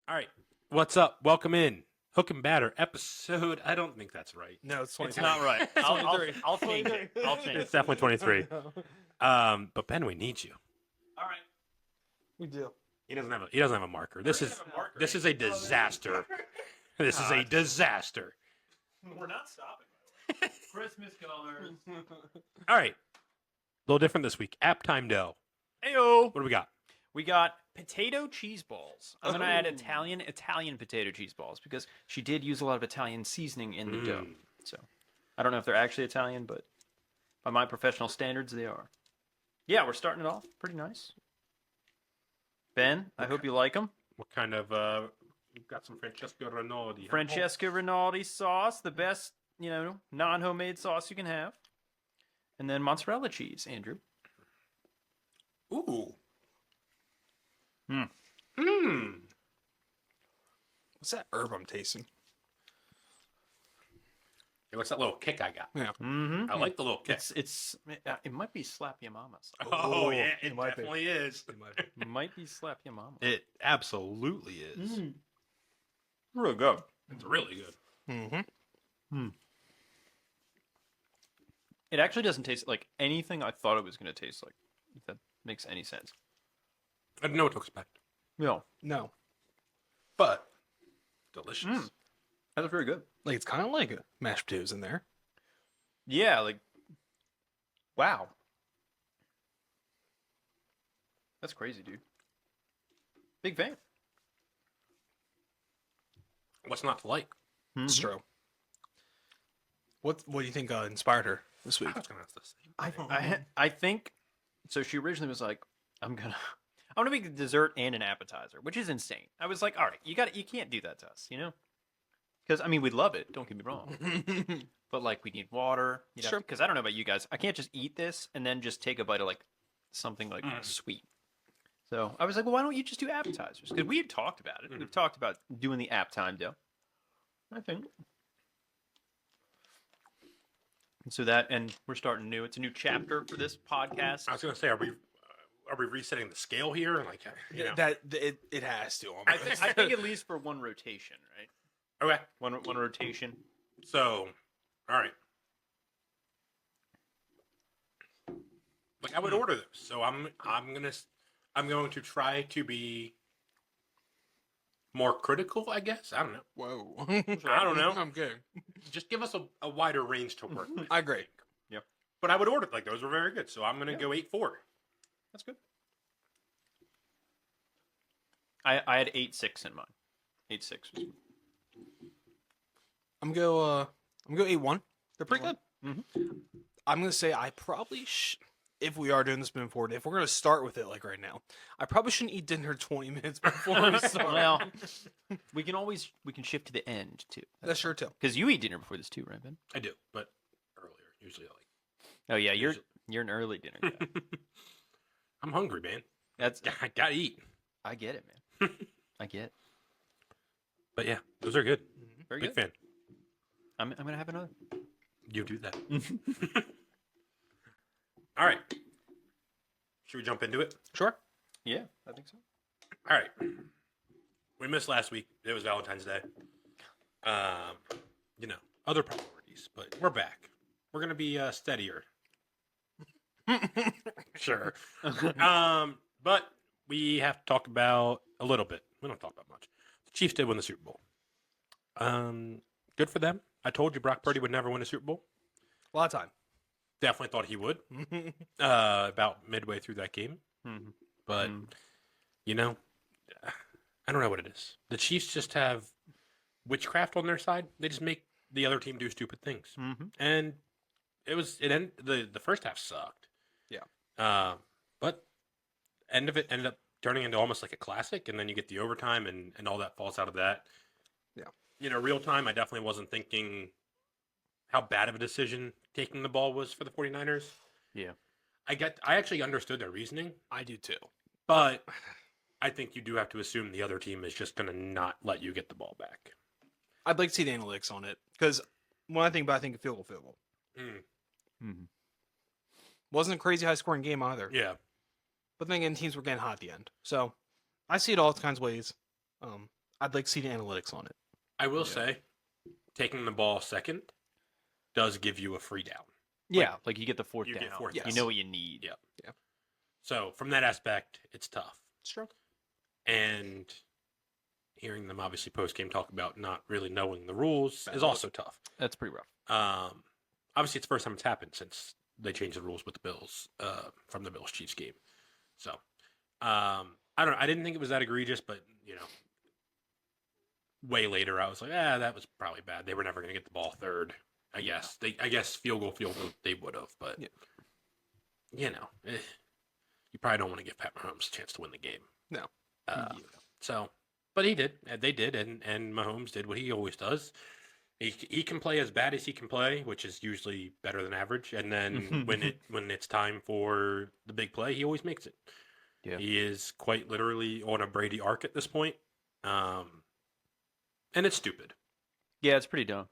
All right. What's up? Welcome in. Hook and Batter episode. I don't think that's right. No, it's 23. It's not right. I'll change it. I'll change It's it. definitely 23. But Ben, we need you. All right. We do. He doesn't have a marker. This is a disaster. This is a disaster. We're not stopping. Christmas colors. All right. A little different this week. App time dough. Heyo. What do we got? We got potato cheese balls. I'm gonna add Italian potato cheese balls because she did use a lot of Italian seasoning in the dough. So I don't know if they're actually Italian, but by my professional standards, they are. Yeah, we're starting it off pretty nice. Ben, I hope you like them. What kind of we've got some Francesco Rinaldi. Francesca Rinaldi sauce, the best, non-homemade sauce you can have. And then mozzarella cheese, Andrew. Ooh. What's that herb I'm tasting? Hey, what's that little kick I got? Yeah. Mm-hmm. I like the little kick. It might be Slap Your Mama. Oh, yeah, it might be. definitely is. It might be Slap Your Mama. It absolutely is. Really good. It's really good. Mm-hmm. It actually doesn't taste like anything I thought it was going to taste like. If that makes any sense. I didn't know what to expect, No. No. but delicious. That was very good. Like, it's kind of like mashed potatoes in there. Yeah, like, wow. That's crazy, dude. Big fan. What's not to like? It's true. What do you think inspired her this week? I was gonna ask the same. I think so. She originally was like, I'm gonna make a dessert and an appetizer, which is insane. I was like, all right, you can't do that to us, Because I mean, we love it. Don't get me wrong, but like, we need water. Sure. Because I don't know about you guys, I can't just eat this and then just take a bite of like something like sweet. So I was like, well, why don't you just do appetizers? Because we had talked about it. We've talked about doing the app time dough. I think. So and we're starting new. It's a new chapter for this podcast. I was gonna say, are we resetting the scale here? Like, It has to. I think at least for one rotation, right? okay. One rotation. So, all right. Like, I would order those. So I'm going to try to be more critical, I guess. I don't know. Whoa. I don't know. I'm kidding. Just give us a wider range to work with. I agree. Yep. But I would order, like, those were very good. So I'm going to go 8-4. That's good. I had 8-6 in mine. 8-6 was I'm gonna go 8-1. They're pretty good. Mm-hmm. I'm gonna say I probably if we are doing this moving forward, if we're gonna start with it like right now, I probably shouldn't eat dinner 20 minutes before we start. Well, we can shift to the end too. That's sure too. Because you eat dinner before this too, right, Ben? I do, but earlier. Usually, Oh yeah, you're an early dinner guy. I'm hungry, man. That's I gotta eat. I get it, man. I get it. But yeah, those are good. Very Big good. fan. I'm gonna have another. You do that. All right. Should we jump into it? Sure. Yeah, I think so. All right. We missed last week. It was Valentine's Day. Other priorities, but we're back. We're gonna be steadier. Sure. But we have to talk about a little bit. We don't talk about much. The Chiefs did win the Super Bowl. Good for them. I told you Brock Purdy would never win a Super Bowl. A lot of time. Definitely thought he would. About midway through that game. Mm-hmm. But, I don't know what it is. The Chiefs just have witchcraft on their side. They just make the other team do stupid things. Mm-hmm. And the first half sucked. Yeah. But end of it ended up turning into almost like a classic, and then you get the overtime and all that falls out of that. Yeah. Real time, I definitely wasn't thinking how bad of a decision taking the ball was for the 49ers. Yeah. I actually understood their reasoning, I do too. but I think you do have to assume the other team is just going to not let you get the ball back. I'd like to see the analytics on it because when I think about it, I think field goal. Mm-hmm. Wasn't a crazy high scoring game either. Yeah. But then again, teams were getting hot at the end. So I see it all kinds of ways. I'd like to see the analytics on it. I will say, taking the ball second does give you a free down. Yeah, like you get the fourth you down. get fourth You down. know what you need. Yeah. Yeah. So from that aspect, it's tough. It's true. And hearing them obviously post game talk about not really knowing the rules is also tough. That's pretty rough. Obviously, it's the first time it's happened since they changed the rules with the Bills from the Bills Chiefs game. So I don't know. I didn't think it was that egregious, but way later I was like, that was probably bad. They were never going to get the ball third. I guess field goal they would have, but you probably don't want to give Pat Mahomes a chance to win the game. No. So, but he did. They did, and Mahomes did what he always does. He can play as bad as he can play, which is usually better than average. And then when it's time for the big play, he always makes it. Yeah. He is quite literally on a Brady arc at this point, and it's stupid. Yeah, it's pretty dumb.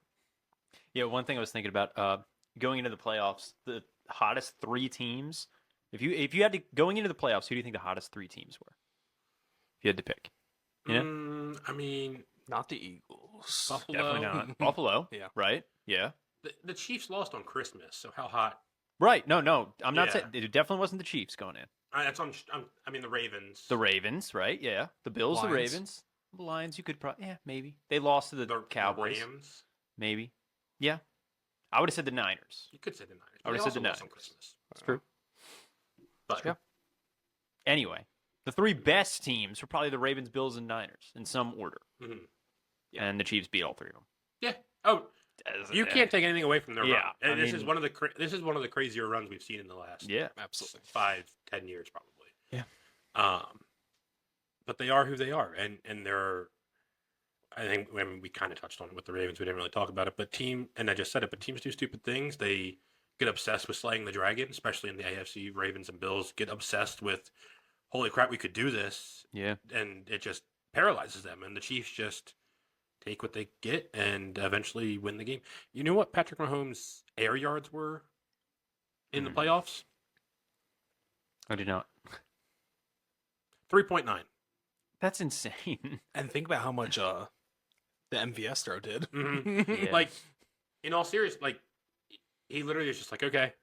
Yeah, one thing I was thinking about going into the playoffs, the hottest 3 teams. If you had to going into the playoffs, who do you think the hottest 3 teams were? If you had to pick, I mean, Not the Eagles. Buffalo. definitely not Buffalo. Yeah. Right. Yeah. The Chiefs lost on Christmas, so how hot? Right. No. I'm not Yeah. saying it definitely wasn't the Chiefs going in. That's on. I mean, the Ravens. The Ravens, right? Yeah. The Bills, Lions. the Ravens, the Lions. You could probably, maybe they lost to the Cowboys. The Rams. Maybe. Yeah. I would have said the Niners. You could say the Niners. I would've They said the also lost on Niners. Christmas. That's true. But Yeah. Anyway, the 3 best teams were probably the Ravens, Bills, and Niners in some order, mhm. and the Chiefs beat all 3 of them. Yeah. Oh, you can't take anything away from their Yeah, run. And I this is mean- one of the crazier runs we've seen in the last Yeah. Absolutely. 5-10 years probably. Yeah. But they are who they are, and they're. I think we kind of touched on it with the Ravens. We didn't really talk about it, but and I just said it. But teams do stupid things. They get obsessed with slaying the dragon, especially in the AFC. Ravens and Bills get obsessed with, holy crap, we could do this. Yeah. And it just paralyzes them. And the Chiefs just take what they get and eventually win the game. You know what Patrick Mahomes' air yards were in the playoffs? I do not. 3.9. That's insane. And think about how much the MVS throw did. Mhm. Yeah. Like, in all seriousness, like, he literally is just like, okay,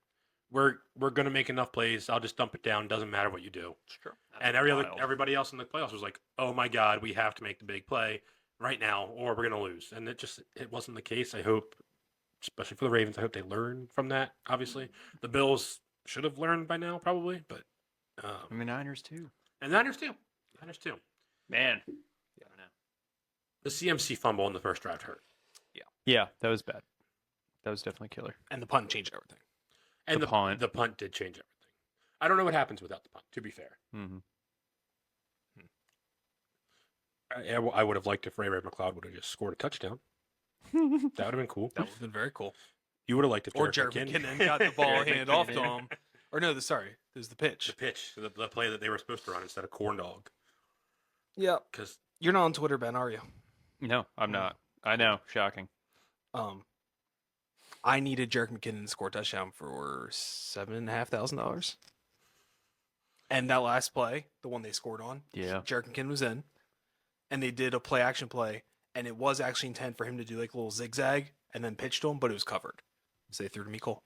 we're going to make enough plays. I'll just dump it down. Doesn't matter what you do. Sure. And wild. everybody else in the playoffs was like, oh my God, we have to make the big play right now or we're going to lose. And it wasn't the case. I hope, especially for the Ravens, I hope they learn from that, obviously. The Bills should have learned by now, probably, but I mean, Niners too. and Niners too. Man. The CMC fumble in the first drive hurt. Yeah, that was bad. That was definitely killer. And the punt changed everything. And The punt. the punt did change everything. I don't know what happens without the punt, to be fair. Mm-hmm. I would have liked if Ray McLeod would have just scored a touchdown. That would have been cool. That would have been very cool. You would have liked if Or Jared Jared McKinnon McKinnon got the ball Jared handed off to McKinnon. him. Or no, sorry. It was the pitch. The pitch, the play that they were supposed to run instead of corn dog. Yeah. Because You're not on Twitter, Ben, are you? No, I'm not. I know. Shocking. I needed Jared McKinnon to score a touchdown for $7,500. And that last play, the one they scored on, Yeah. Jared McKinnon was in. And they did a play action play. And it was actually intent for him to do like a little zigzag and then pitch to him, but it was covered. So they threw to Mecole.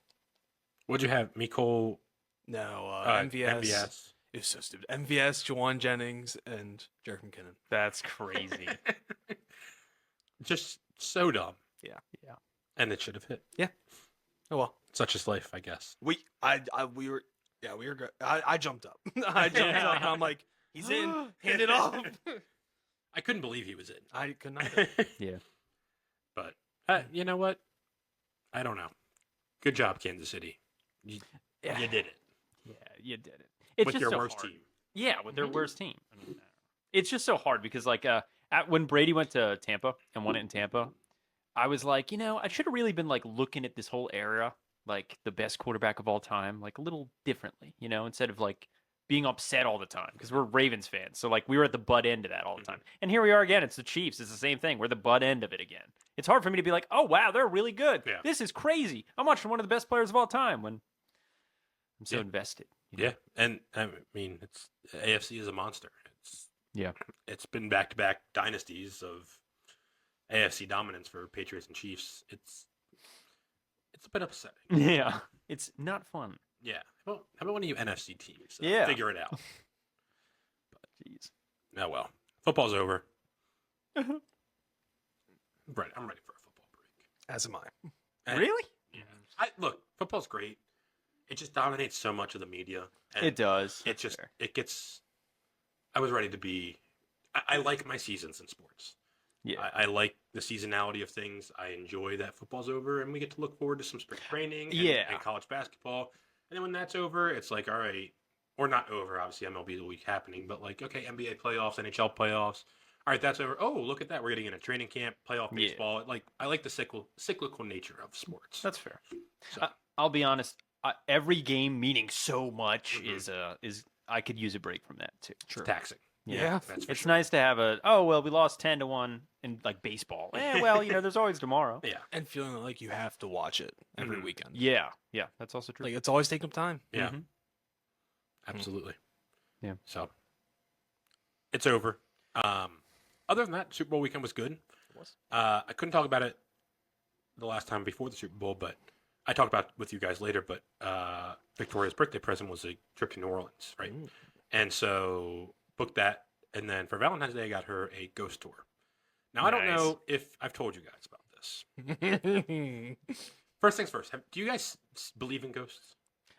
what'd you have? Mecole, No, MVS. MVS. It was so stupid. MVS, Jawan Jennings, and Jared McKinnon. That's crazy. Just so dumb. Yeah. And it should have hit. Oh well. Such is life, I guess. We were good. I jumped up. I jumped up and I'm like, he's in. Hand it off. I couldn't believe he was in. I could not. Either. Yeah. But you know what? I don't know. Good job, Kansas City. You did it Yeah, you did it. It's with just your so worst hard. team. Yeah, with their worst team. I mean, it's just so hard because, like, when Brady went to Tampa and won it in Tampa, I was like, I should have really been like looking at this whole era, like the best quarterback of all time, like a little differently, instead of like being upset all the time because we're Ravens fans. So like we were at the butt end of that all the time, and here we are again. It's the Chiefs. It's the same thing. We're the butt end of it again. It's hard for me to be like, oh wow, they're really good. Yeah. This is crazy. I'm watching one of the best players of all time when I'm so Yeah. invested. Yeah, and I mean, it's AFC is a monster. Yeah. It's been back-to-back dynasties of AFC dominance for Patriots and Chiefs. It's a bit upsetting. Yeah. It's not fun. Yeah. How about one of you NFC teams? Yeah. Figure it out. Jeez. Oh, well. Football's over. Right. I'm ready for a football break. As am I. And- Really? Yeah. Look, football's great. It just dominates so much of the media. And It does. It just, it gets, I was ready to be, I like my seasons in sports. Yeah. I like the seasonality of things. I enjoy that football's over and we get to look forward to some spring training and college basketball. And then when that's over, it's like, all right, or not over, obviously MLB is a week happening, but like, okay, NBA playoffs, NHL playoffs. All right, that's over. Oh, look at that. We're getting in a training camp, playoff baseball. Like, I like the cyclical nature of sports. That's fair. So. I'll be honest. Every game meaning so much is I could use a break from that too. It's taxing. Yeah. That's for It's sure. nice to have we lost 10-1 in like baseball. There's always tomorrow. Yeah. And feeling like you have to watch it every weekend. Yeah, that's also true. Like it's always taking up time. Yeah. Mhm. Absolutely. Yeah. So it's over. Other than that, Super Bowl weekend was good. It was. I couldn't talk about it the last time before the Super Bowl, but I talked about it with you guys later. But Victoria's birthday present was a trip to New Orleans, right? Ooh. And so booked that, and then for Valentine's Day, I got her a ghost tour. Now I don't Nice. know if I've told you guys about this. First things first. Do you guys believe in ghosts?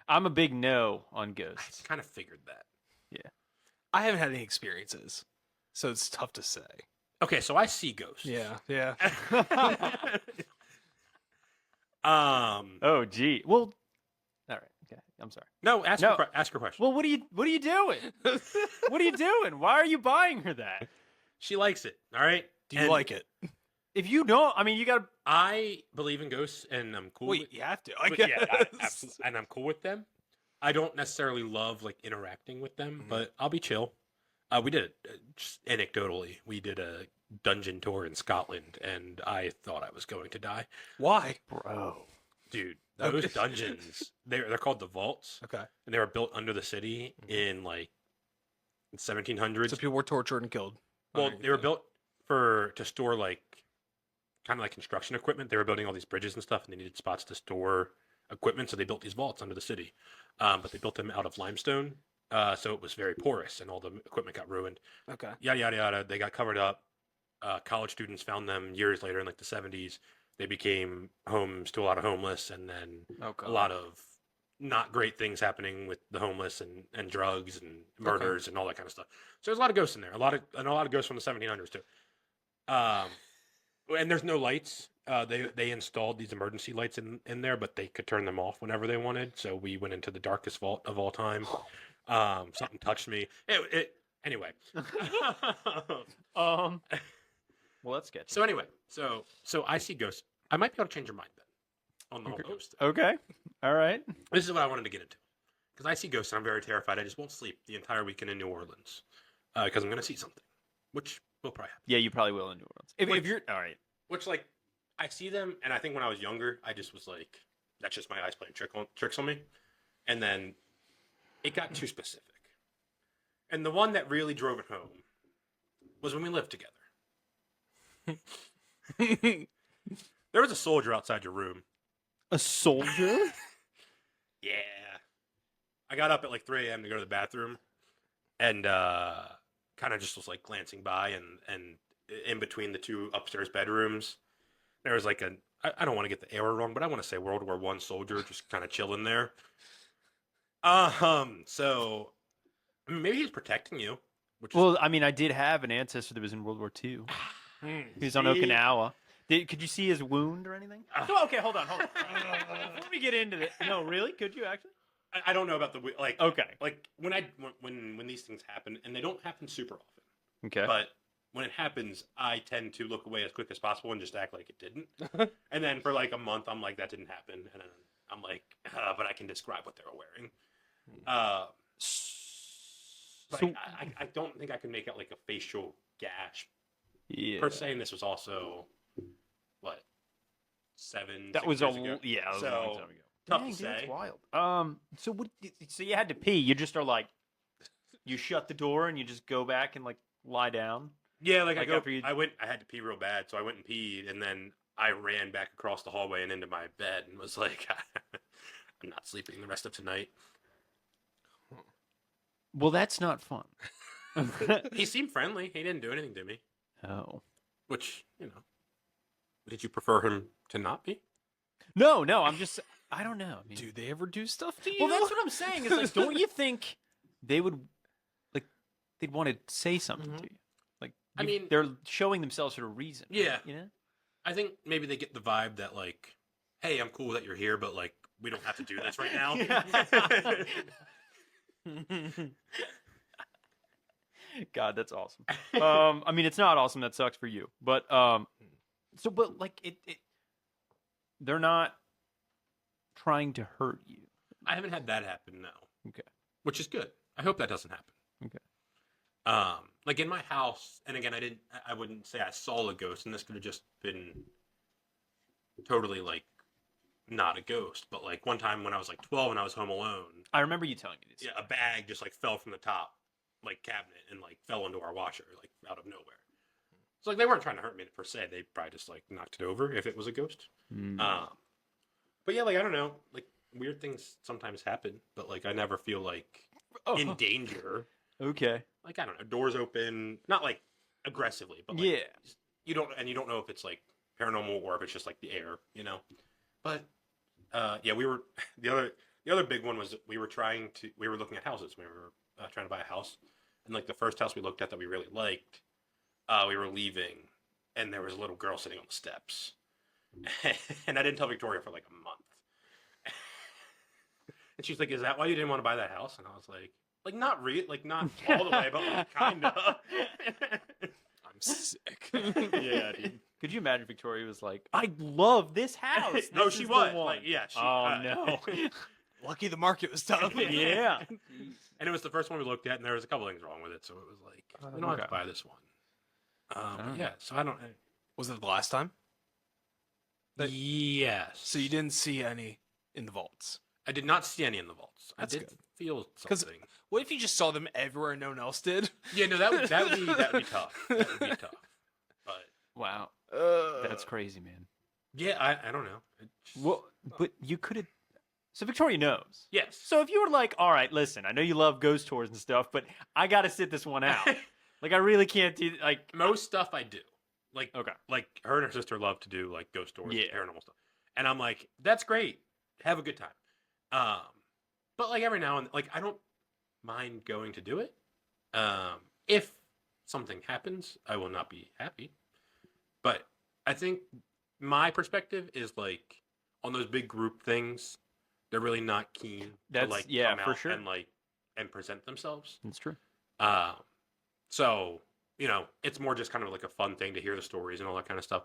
I'm a big no on I ghosts. kind of figured that. I haven't had any experiences, so it's tough to say. Okay, so I see ghosts. Yeah. Oh, gee. Well, all right. Okay. I'm sorry. No, ask No. her question. Well, what are you doing? What are you doing? Why are you buying her that? She likes it. All right. Do you And like it? If you don't, I mean, you got to. I believe in ghosts, and I'm cool. Wait, with, you have to. I but guess. yeah, absolutely, and I'm cool with them. I don't necessarily love like interacting with them, Mhm. but I'll be chill. We did it just anecdotally. We did a dungeon tour in Scotland, and I thought I was going to die, Why? Bro. dude. Those dungeons, they're called the vaults, Okay. and they were built under the city in like 1700s. So people were tortured and killed. Well, underneath they were them. built to store like kind of like construction equipment. They were building all these bridges and stuff, and they needed spots to store equipment, so they built these vaults under the city. But they built them out of limestone, so it was very porous, and all the equipment got ruined. Okay. Yada yada yada. They got covered up. College students found them years later in like the 70s. They became homes to a lot of homeless, and then Okay. a lot of not great things happening with the homeless and drugs and murders and all that kind of stuff. So there's a lot of ghosts in there. A lot of ghosts from the 1700s too. And there's no lights. They installed these emergency lights in there, but they could turn them off whenever they wanted. So we went into the darkest vault of all time. Something touched me. Anyway. Well, that's sketchy. So anyway, so I see ghosts. I might be able to change your mind then on the whole ghost thing. Okay. All right. This is what I wanted to get into because I see ghosts and I'm very terrified. I just won't sleep the entire weekend in New Orleans because I'm going to see something, which will probably happen. Yeah, you probably will in New Orleans. If Which- you're all right. Which like I see them, and I think when I was younger, I just was like, that's just my eyes playing tricks on me, and then it got too specific. And the one that really drove it home was when we lived together. There was a soldier outside your room. A soldier? Yeah. I got up at like 3 a.m. to go to the bathroom and kind of just was like glancing by and in between the two upstairs bedrooms, there was like I don't want to get the era wrong, but I want to say World War I soldier just kind of chilling there. So I mean, maybe he's protecting you. Which is, Well, I mean, I did have an ancestor that was in World War II. He was on See? Okinawa. Could you see his wound or anything? No, okay, hold on. Before we get into this, no, really? Could you actually? I don't know about the like. Okay. Like when these things happen, and they don't happen super often, Okay. but when it happens, I tend to look away as quick as possible and just act like it didn't. And then for like a month, I'm like, that didn't happen. And then I'm like, but I can describe what they were wearing. But So- I don't think I can make out like a facial gash yeah. per se. And this was also, what, 7 That 6 was years ago? yeah, that was a long time ago. Tough Dang, to dude, that's say. wild. So you had to pee. You just are like, you shut the door and you just go back and like lie down. Yeah, like Like, I after you- had to pee real bad, so I went and peed, and then I ran back across the hallway and into my bed and was like, I'm not sleeping the rest of tonight. Well, that's not fun. He seemed friendly. He didn't do anything to me, Oh. which, did you prefer him to not be? No, I'm just. I don't know. I mean, Do they ever do stuff to you? well, that's what I'm saying. Is like, don't you think they would, like, they'd want to say something Mhm. to you? Like, I mean- they're showing themselves for a reason. right? Yeah. You know. I think maybe they get the vibe that, like, hey, I'm cool that you're here, but, like, we don't have to do this right now. God, that's awesome. I mean, it's not awesome. That sucks for you. But but like they're not trying to hurt you. I haven't had that happen, no. Okay. Which is good. I hope that doesn't happen. Okay. Like in my house, and again, I wouldn't say I saw a ghost, and this could have just been totally like not a ghost, but like one time when I was like 12 and I was home alone, I remember you telling me this. yeah, a bag just like fell from the top like cabinet and like fell into our washer like out of nowhere. So like they weren't trying to hurt me per se. They probably just like knocked it over if it was a ghost. Mm. But yeah, like I don't know, like weird things sometimes happen, but like I never feel like Oh, in danger. okay. Like I don't know, doors open, not like aggressively, but like, Yeah. you don't know if it's like paranormal or if it's just like the air, you know. But yeah, we were the other big one was we were looking at houses. We were trying to buy a house, and like the first house we looked at that we really liked, we were leaving, and there was a little girl sitting on the steps, and I didn't tell Victoria for like a month, and she's like, "Is that why you didn't want to buy that house?" And I was like not not all the way, but like kind of. I'm sick. Yeah, dude. Could you imagine Victoria was like, "I love this house." No, This she is the was one." like, yeah. She, Oh no. Lucky the market was tough. Yeah. And it was the first one we looked at, and there was a couple things wrong with it, so it was like, we don't have to Okay. buy this one. But Oh. yeah, so I don't. Was it the last time? Yes. So you didn't see any in the vaults? I did not see any in the vaults. That's I did good. feel 'Cause- something. What if you just saw them everywhere and no one else did? Yeah, no, that would be tough. That would be tough. But Wow. That's crazy, man. yeah, I don't know. It just- Well, but you could have. So Victoria knows. yes. So if you were like, "All right, listen, I know you love ghost tours and stuff, but I got to sit this one out. Like, I really can't do like." Most stuff I do. Like Okay. like her and her sister love to do like ghost stories, Yeah. paranormal stuff, and I'm like, that's great. Have a good time. But like every now and like I don't mind going to do it. If something happens, I will not be happy. But I think my perspective is like on those big group things, they're really not keen That's- to like yeah, come for out sure. and like and present themselves. That's true. So it's more just kind of like a fun thing to hear the stories and all that kind of stuff.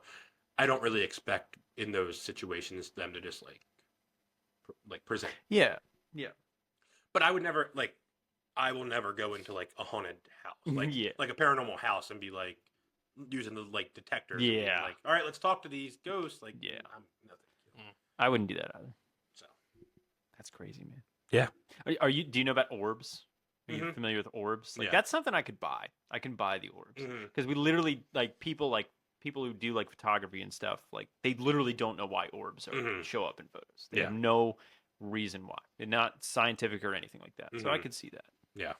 I don't really expect in those situations them to just like present. Yeah. But I would never I will never go into like a haunted house, Yeah. like a paranormal house, and be like using the like detectors. and being Yeah. like, all right, let's talk to these ghosts. Like, Yeah. I'm nothing. I wouldn't do that either. So That's crazy, man. Yeah. Are you? Do you know about orbs? Are you Mhm. familiar with orbs? Like Yeah. that's something I could buy. I can buy the orbs Mhm. because we literally like people who do like photography and stuff. Like they literally don't know why orbs Mhm. show up in photos. They have Yeah. no reason why. They're not scientific or anything like that. So I Mhm. could see that. Yeah.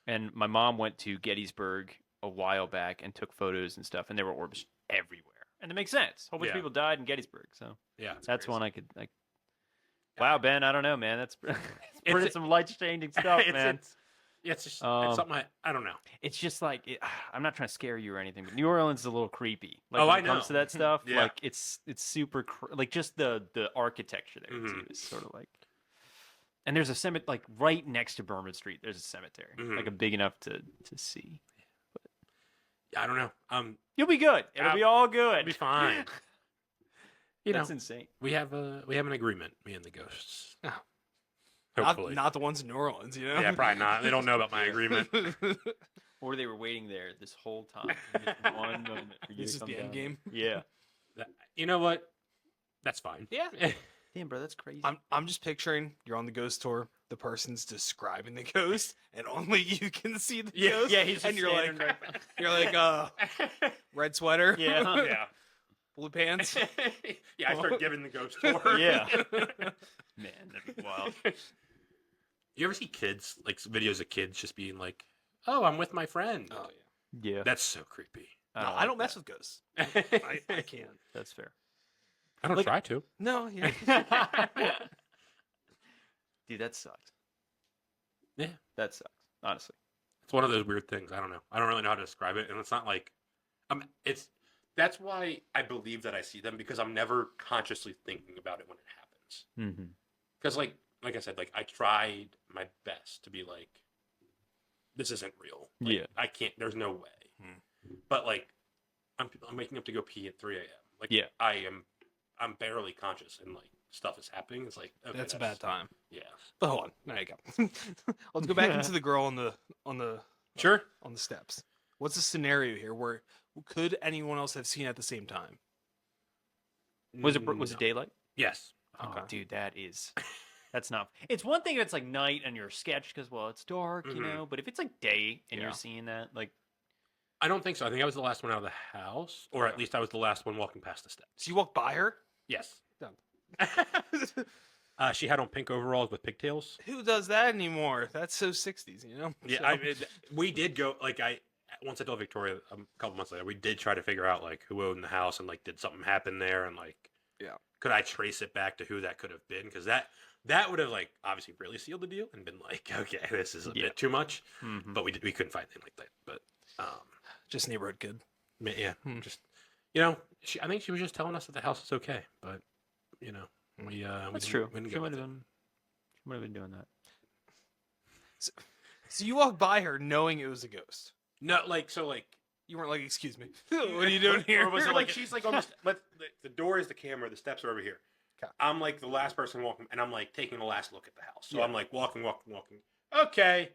And my mom went to Gettysburg a while back and took photos and stuff, and there were orbs everywhere. And it makes sense. A whole bunch of Yeah. people died in Gettysburg, so Yeah. that's crazy. one I could like. Yeah. Wow, Ben, I don't know, man. That's pretty some life changing stuff, man. It's just Um, it's something I don't know. It's just like I'm not trying to scare you or anything, but New Orleans is a little creepy. Like Oh, when I it comes to know. that stuff, Yeah. like it's super like just the architecture there too Mhm. is sort of like. And there's a cemetery like right next to Bourbon Street. There's a cemetery, Mhm. like a big enough to see. Yeah, I don't know. You'll be good. It'll be all good. It'll be fine. You know, That's insane. we have an agreement, me and the ghosts. Oh. Hopefully. Not the ones in New Orleans, you know? Yeah, probably not. They don't know about my agreement. Or they were waiting there this whole time. Just one moment for you This to is come the end down. game. Yeah. You know what? That's fine. Yeah. Damn, bro, that's crazy. I'm just picturing you're on the ghost tour. the person's describing the ghost, and only you can see the Yeah, ghost. Yeah, he's just and you're like, standing right you're like, red sweater, Yeah. Yeah. blue pants. Yeah, I start giving the ghost tour. Yeah. Man, that'd be wild. You ever see kids, like videos of kids just being like, "Oh, I'm with my friend." Oh Yeah. That's so creepy. yeah. No, I like don't mess that. with ghosts. I I can't. That's fair. don't Like- try to. No, yeah. Dude, that sucked. Yeah. That sucks. Honestly. It's one of those weird things. I don't know. I don't really know how to describe it, and it's not like, that's why I believe that I see them, because I'm never consciously thinking about it when it happens. Mm-hmm. Because like I said, like I tried my best to be like, this isn't real. Like, Yeah. I can't. There's no way. But like, I'm waking up to go pee at 3 a.m. Like, Yeah. I'm barely conscious, and like stuff is happening. It's like, okay, That's a bad time. Yeah. But hold on, there you go. Let's go back into the girl on the Sure. on the steps. What's the scenario here? Where could anyone else have seen at the same time? Was it No. daylight? Yes. Oh, Okay. dude, that's not. It's one thing if it's like night and you're sketched because, well, it's dark, you Mhm. know. But if it's like day and Yeah. you're seeing that, like, I don't think so. I think I was the last one out of the house, or at least I was the last one walking past the steps. So you walk by her? Yes. Done. She had on pink overalls with pigtails. Who does that anymore? That's so 60s, you know? Yeah, So- we did go, like, once I told Victoria a couple months later, we did try to figure out like who owned the house, and like did something happen there, and like, Yeah. could I trace it back to who that could have been? Because that would have like obviously really sealed the deal and been like, okay, this is a Yeah. bit too much. Mhm. But we couldn't find anything like that. But just neighborhood kid. yeah, Hmm. just I think she was just telling us that the house is okay, but we that's didn't- true. we didn't She go might with have it. been. She might have been doing that. So you walk by her knowing it was a ghost. No, like so like. You weren't like, excuse me. What are you doing here? Or was it like she's like almost the door is the camera, the steps are over here. 'Kay. I'm like the last person walking, and I'm like taking the last look at the house. So Yeah. I'm like walking. Okay.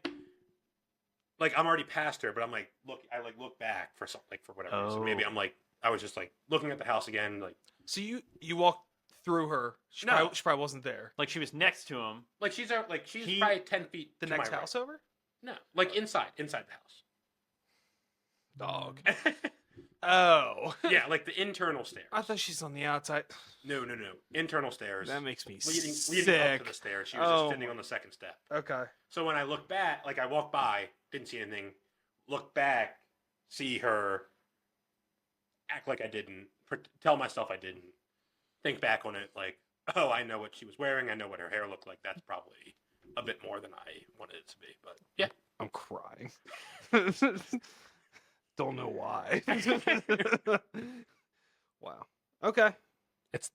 Like I'm already past her, but I'm like I look back for something, like for whatever reason. Maybe Oh. I'm like I was just like looking at the house again, like So you walk through her. She, No. probably wasn't there. Like she was next to him. she's He- probably 10 feet The to next my house over? right. No, like inside the house. Dog. Oh. Yeah, like the internal stairs. I thought she's on the outside. No, internal stairs. That makes me leading up sick. to the stairs. She was Oh just standing my- on the second step. Okay. So when I look back, like I walk by, didn't see anything, look back, see her, act like I didn't, tell myself I didn't, think back on it like, oh, I know what she was wearing, I know what her hair looked like. That's probably a bit more than I wanted it to be, but yeah. I'm crying. Don't know why. Wow. Okay. It's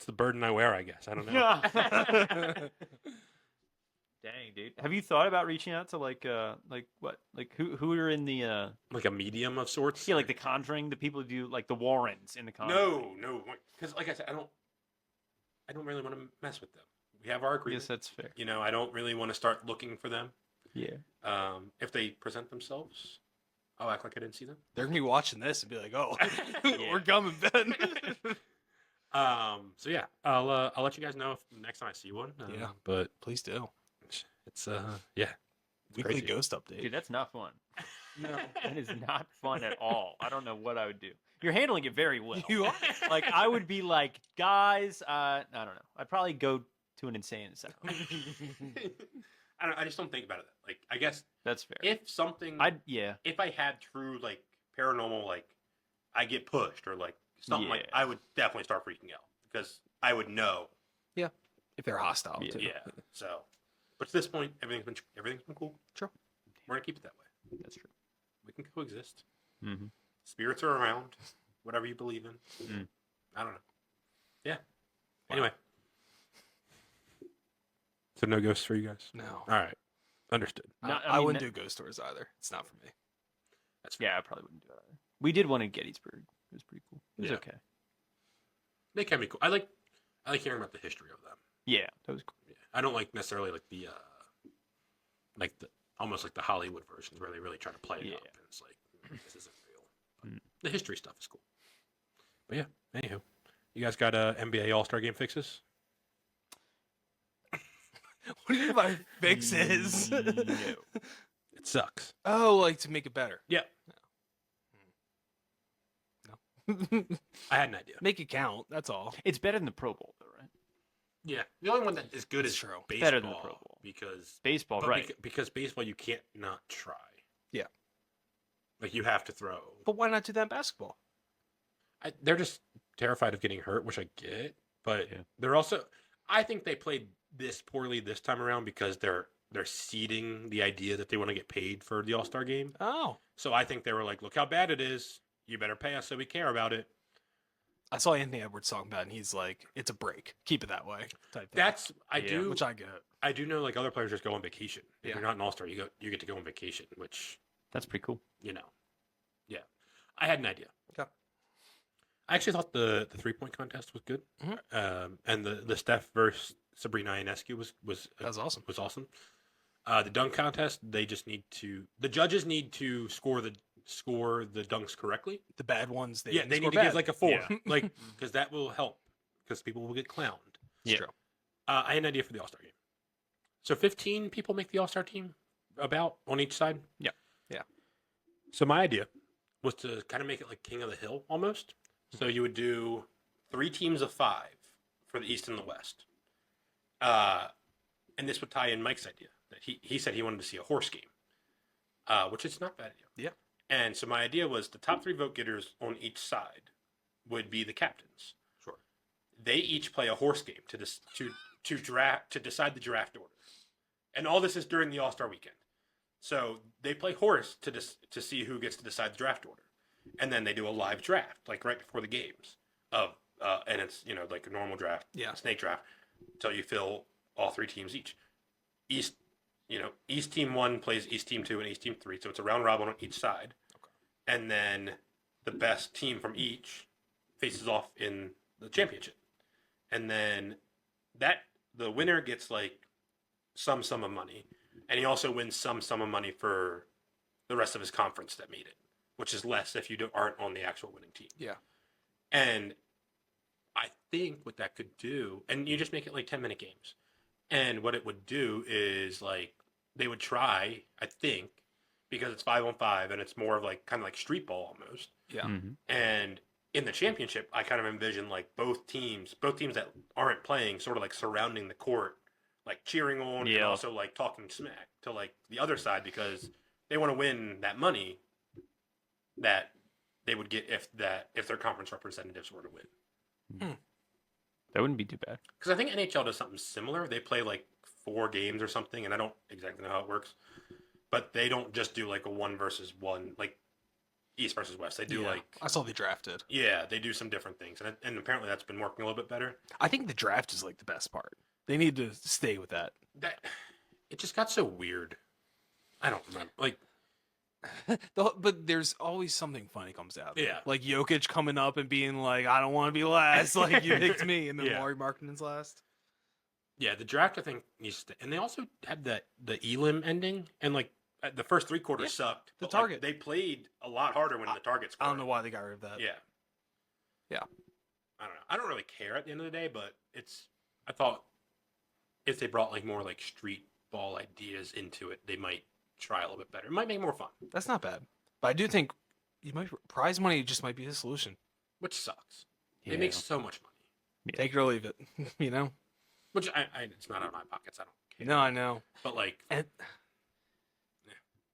the burden I wear, I guess. I don't know. Yeah. Dang, dude. Have you thought about reaching out to like what? Like who are in the Like a medium of sorts. yeah, like the Conjuring, the people who do like the Warrens in the Conjuring? No, because like I said, I don't really want to mess with them. We have our agreement. Yes, that's fair. I don't really want to start looking for them. Yeah. If they present themselves, I'll act like I didn't see them. They're gonna be watching this and be like, "Oh, Yeah. we're coming, Ben." So yeah, I'll let you guys know if next time I see one. Yeah. But Please do. it's yeah, Weekly crazy. ghost update. Dude, that's not fun. No, that is not fun at all. I don't know what I would do. You're handling it very well. You are. Like I would be like, guys, I don't know. I'd probably go to an insane asylum. I just don't think about it. Like I guess That's fair. if something, Yeah. if I had true like paranormal, like I get pushed or like something like, Yeah. I would definitely start freaking out because I would know. If they're hostile, Yeah. too. Yeah. So, but to this point, everything's been cool. Sure. We're gonna keep it that way. That's true. We can coexist. Mm-hmm. Spirits are around. Whatever you believe in. Mm. I don't know. Yeah. Anyway. So no ghosts for you guys. No. All right. Understood. No, I mean, wouldn't do ghost tours either. It's not for me. That's fair. Yeah, I probably wouldn't do it either. We did one in Gettysburg. It was pretty cool. It was Yeah. okay. They can be cool. I like hearing about the history of them. Yeah, that was cool. Yeah. I don't like necessarily like the almost like the Hollywood versions where they really try to play it Yeah. up and it's like this isn't real. But Mm. the history stuff is cool. But yeah, anywho. You guys got NBA All-Star game fixes? What do you mean by fixes? No. It sucks. Oh, like to make it better. Yeah, No. I had an idea. Make it count. That's all. It's better than the Pro Bowl, though, right? Yeah, the only one that is good That's is true. baseball. Better than the Pro Bowl. Because Baseball, but right? because baseball you can't not try. Yeah. Like you have to throw. But why not do that in basketball? They're just terrified of getting hurt, which I get. But Yeah. they're also. I think they played this poorly this time around because they're seeding the idea that they want to get paid for the All-Star game. Oh. So I think they were like, "Look how bad it is. You better pay us so we care about it." I saw Anthony Edwards talking about it, and he's like, it's a break. Keep it that way. Type thing. That's I Yeah. do. Which I get. I do know like other players just go on vacation. If Yeah. you're not an All-Star, you get to go on vacation, which That's pretty cool. you know. Yeah. I had an idea. Okay. I actually thought the 3-point contest was good. Mhm. And the Steph versus Sabrina Ionescu was That was awesome. awesome. The dunk contest, the judges need to score the dunks correctly. The bad ones, they They score need to bad. give like a 4, Yeah. like because that will help because people will get clowned. It's Yeah. true. I had an idea for the All-Star game. So 15 people make the All-Star team about on each side. Yeah. Yeah. So my idea was to kind of make it like King of the Hill almost. So you would do 3 teams of 5 for the East and the West. And this would tie in Mike's idea that he said he wanted to see a horse game, which is not a bad idea. Yeah. And so my idea was the top 3 vote getters on each side would be the captains. Sure. They each play a horse game to decide the draft order, and all this is during the All-Star weekend. So they play horse to see who gets to decide the draft order, and then they do a live draft like right before the games and it's like a normal draft, Yeah. snake draft, until you fill all 3 teams each. East team 1 plays East team 2 and East team 3, so it's a round robin on each side. Okay. And then the best team from each faces off in the championship. And then the winner gets like some sum of money, and he also wins some sum of money for the rest of his conference that made it, which is less if you aren't on the actual winning team. Yeah. And I think what that could do, and you just make it like 10-minute games. And what it would do is like they would try, I think, because it's 5-on-5 and it's more of like kind of like street ball almost. Yeah. Mhm. And in the championship, I kind of envision like both teams that aren't playing sort of like surrounding the court, like cheering on and Yeah. also like talking smack to like the other side because they want to win that money that they would get if their conference representatives were to win. That wouldn't be too bad. Because I think NHL does something similar. They play like 4 games or something, and I don't exactly know how it works. But they don't just do like a 1 versus 1, like East versus West. They do Yeah. like I saw they drafted. they do some different things, and apparently that's been working a little bit better. I think the draft is like the best part. They need to stay with that. That it just got so weird. I don't remember. Like But there's always something funny comes out. Yeah. Like Jokic coming up and being like, I don't want to be last. Like, you picked me. And then Yeah. Laurie Markkanen's last. yeah, the draft I think needs to, and they also had the Elim ending, and like the first 3 quarters Yeah, sucked. the but, like, target. they played a lot harder when the targets. I don't know why they got rid of that. Yeah. Yeah. I don't know. I don't really care at the end of the day, but I thought if they brought like more like street ball ideas into it, they might try a little bit better. It might make more fun, That's not bad. But I do think prize money just might be the solution. which sucks. Yeah. It makes so much money, Yeah. Take it or leave it. You know? which it's not out of my pockets. I don't care. No, I know. But like, And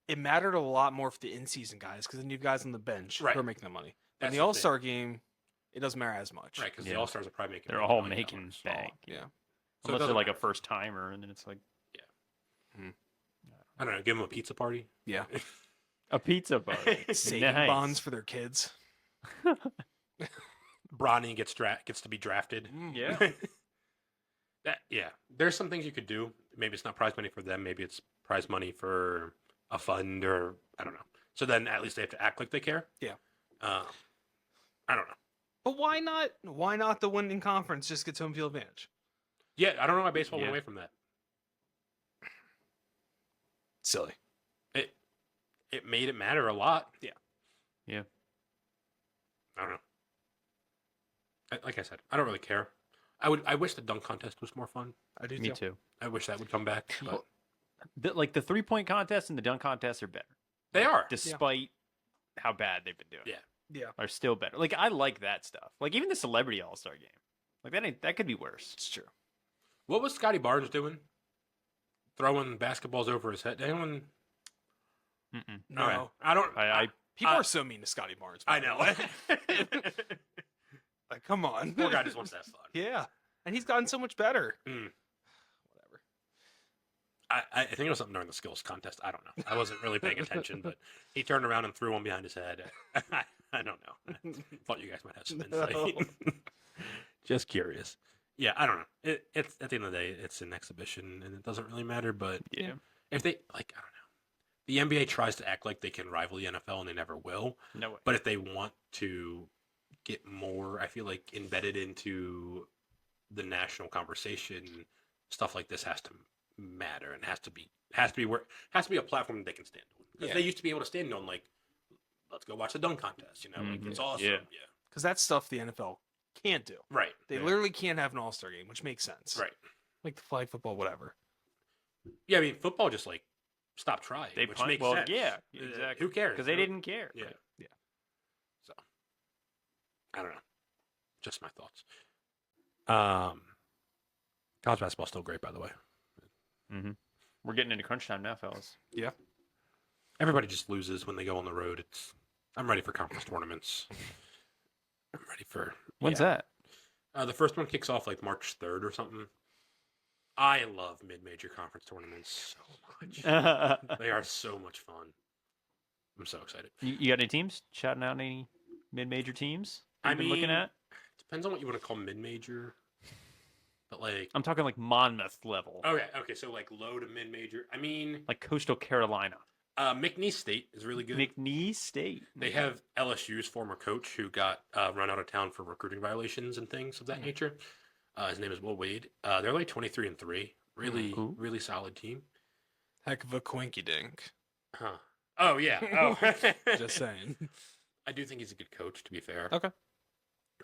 it mattered a lot more for the in-season guys because then you have guys on the bench Right. who are making the money. That's And the the thing. All-Star game, it doesn't matter as much. right? Because Yeah. the All Stars are probably making. They're $1 all million making bank. Yeah. So it Unless they're doesn't like a matter. first timer, and then it's like I don't know. Give them a pizza party. Yeah. a pizza bar. Saving Nice. bonds for their kids. Bronny gets to be drafted. Yeah. There's some things you could do. Maybe it's not prize money for them. Maybe it's prize money for a fund, or I don't know. So then at least they have to act like they care. Yeah. I don't know. But why not? Why not the winning conference just gets home field advantage? Yeah, I don't know why baseball Yeah. went away from that. Silly. It made it matter a lot. Yeah. Yeah. I don't know. Like I said, I don't really care. I wish the dunk contest was more fun. I do Me too. I wish that would come back. But Like the 3-point contest and the dunk contest are better, they are. despite how bad they've been doing. Yeah. Yeah, Are still better. Like I like that stuff. Like even the Celebrity All-Star game. Like that could be worse. it's true. What was Scotty Barnes doing? Throwing basketballs over his head. Anyone? Mm-mm. No, All right. I don't. people are so mean to Scotty Barnes. by I the know. way. Like, come on. Poor guy just wants to have fun. Yeah, and he's gotten so much better. Mm. Whatever. I think it was something during the skills contest. I don't know. I wasn't really paying attention, but he turned around and threw one behind his head. I don't know. Thought you guys might have some insight. No. Just curious. Yeah, I don't know. It's at the end of the day, it's an exhibition, and it doesn't really matter. But Yeah. if they like, I don't know. The NBA tries to act like they can rival the NFL, and they never will. No way. But if they want to get more, I feel like embedded into the national conversation, stuff like this has to matter and has to be a platform that they can stand on. Because they used to be able to stand on, like, let's go watch the dunk contest. You know, like it's awesome. Yeah. Because that's stuff the NFL can't do. Right. They Yeah. literally can't have an All-Star game, which makes sense. Right. Like the flag football, whatever. Yeah, I mean, football just like stopped trying, They which punt- makes well, sense. yeah, exactly. Who cares? Because they didn't care. Yeah. Yeah. So, I don't know. Just my thoughts. College basketball's still great, by the way. Mm-hmm. We're getting into crunch time now, fellas. Yeah. Everybody just loses when they go on the road. I'm ready for conference tournaments. I'm ready for. When's that? The first one kicks off like March 3rd or something. I love mid-major conference tournaments so much. that? They are so much fun. I'm so excited. You got any teams? Shouting out any mid-major teams you've been looking at? Depends on what you want to call mid-major. But like, I'm talking like Monmouth level. okay, so like low to mid-major. I mean, Like Coastal Carolina. McNeese State is really good. McNeese State. They have LSU's former coach who got run out of town for recruiting violations and things of that nature. His name is Will Wade. They're like 23-3. Really, Cool. really solid team. Heck of a quinky dink. Huh. Oh, yeah. Oh. Just saying. I do think he's a good coach, to be fair. Okay.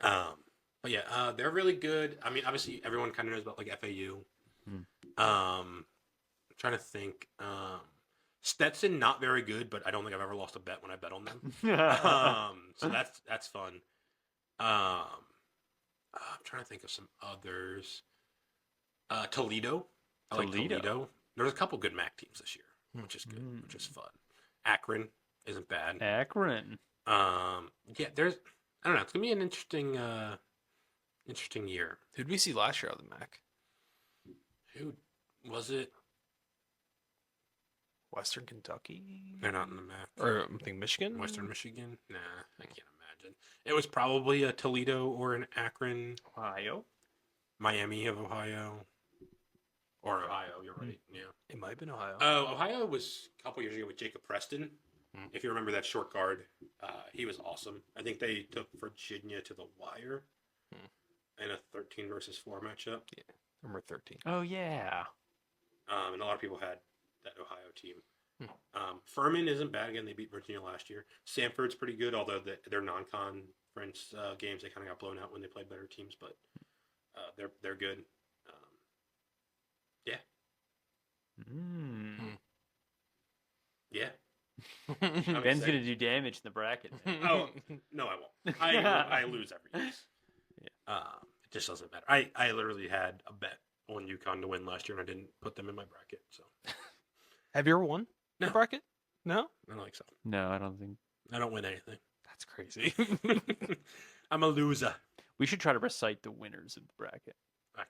But yeah, they're really good. I mean, obviously, everyone kind of knows about like FAU. I'm trying to think. Stetson, not very good, but I don't think I've ever lost a bet when I bet on them. So that's fun. I'm trying to think of some others. Toledo. I like Toledo. There's a couple good MAC teams this year, which is good, which is fun. Akron isn't bad. Akron. Yeah, there's. I don't know. It's gonna be an interesting year. Who'd we see last year out of the MAC? Who was it? Western Kentucky? They're not in the MAC. Or I'm thinking Michigan? Western Michigan? Nah, I can't imagine. It was probably a Toledo or an Akron, Ohio. Miami of Ohio, or Ohio. You're right. Yeah. It might have been Ohio. Oh, Ohio was a couple years ago with Jacob Preston. If you remember that short guard, he was awesome. I think they took Virginia to the wire in a 13 versus 4 matchup. Yeah, number 13. Oh yeah. And a lot of people had that Ohio team. Furman isn't bad. Again, they beat Virginia last year. Samford's pretty good, although their non-conference games, they kind of got blown out when they played better teams, but they're good. Yeah. Yeah. I'm Ben's excited. gonna do damage in the bracket. Oh, no, I won't. I lose every year. Yeah. It just doesn't matter. I literally had a bet on UConn to win last year, and I didn't put them in my bracket. So, Have you ever won No. the bracket? No? I don't think so. No, I don't think. I don't win anything. That's crazy. I'm a loser. We should try to recite the winners of the bracket. I-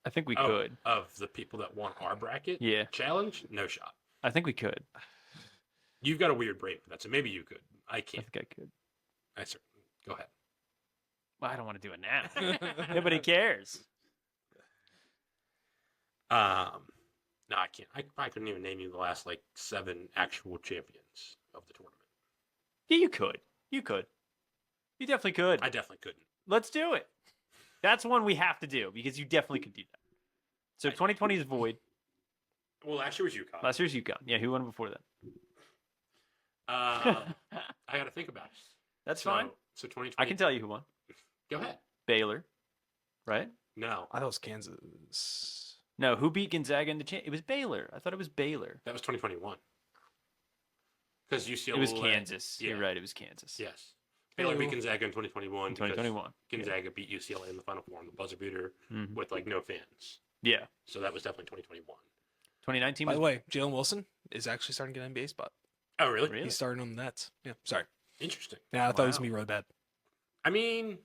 I think we Oh, could. Of the people that won our bracket Yeah, challenge, no shot. I think we could. You've got a weird brain for that, so maybe you could. I I can't. think I could. I certainly. Go ahead. Well, I don't want to do it now. Nobody cares. No, I can't. I probably couldn't even name you the last like 7 actual champions of the tournament. Yeah, you could. You could. You definitely could. I definitely couldn't. Let's do it. That's one we have to do because you definitely could do that. So 2020 is void. Well, last year was UConn. Last year's UConn. Yeah, who won before that? I got to think about it. That's fine. So 2020. I can tell you who won. Go ahead. Baylor, right? No, I thought it was Kansas. No, who beat Gonzaga in the It was Baylor. I thought it was Baylor. that was 2021. Because UCLA. It was Kansas. Yeah. You're right. It was Kansas. Yes. Baylor beat Ooh. Gonzaga in 2021. In because 2021. Gonzaga beat UCLA in the Final Four on the buzzer beater Mhm. with like no fans. Yeah. So that was definitely 2021. 2019 By was the way, Jalen Wilson is actually starting to get an NBA spot. Oh, really? Really? He's starting on the Nets. Yeah, sorry. Interesting. Yeah, I thought he was Wow. gonna be really bad. I mean,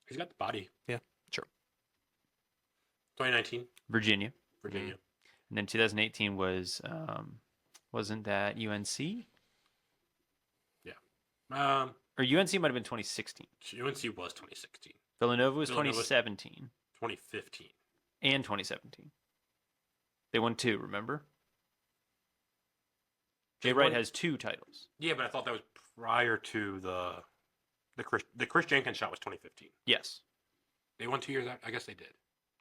he's got the body. Yeah, true. 2019, Virginia. Virginia. And then 2018 was wasn't that UNC? Um, Or UNC might have been 2016. UNC was 2016, Villanova was Villanova was- 2017 2015. and 2017. They won 2, remember? Jay They Wright won- has 2 titles. Yeah, but I thought that was prior to the Chris Jenkins shot was 2015. Yes. They won 2 years. I guess they did.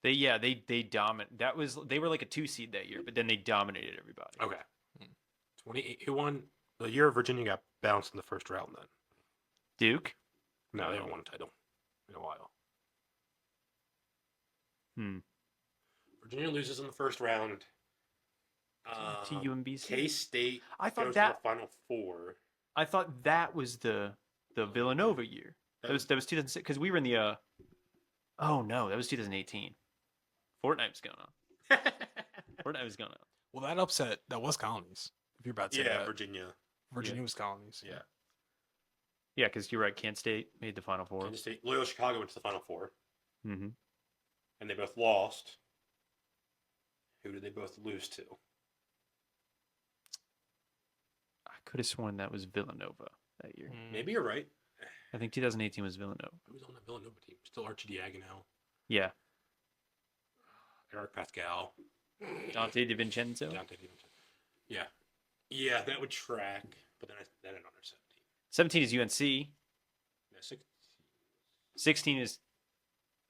They dominate. They were like a 2 seed that year, but then they dominated everybody. Okay. 28. Who won the year? Virginia got bounced in the first round. Then Duke. no, they haven't won a title in a while. Virginia loses in the first round. To UMBC. K-State I thought goes that- to the Final Four. I thought that was the Villanova year. That was 2006 because we were in the. Oh no, that was 2018. Fortnite was going on. Fortnite was going on. Well, that upset that was colonies. If you're about to say Yeah, that. Virginia. Virginia was colonies. Yeah. Yeah, because you're right. Kent State made the Final Four. Kansas State. Loyola Chicago went to the Final Four, Mm-hmm. and they both lost. Who did they both lose to? I could have sworn that was Villanova that year. Maybe you're right. I think 2018 was Villanova. Who was on that Villanova team? Still Archie Diagonal, Yeah, Eric Pascal, Dante DiVincenzo. Dante DiVincenzo. Yeah, yeah, that would track. But then I under 17 17. is UNC. Yeah,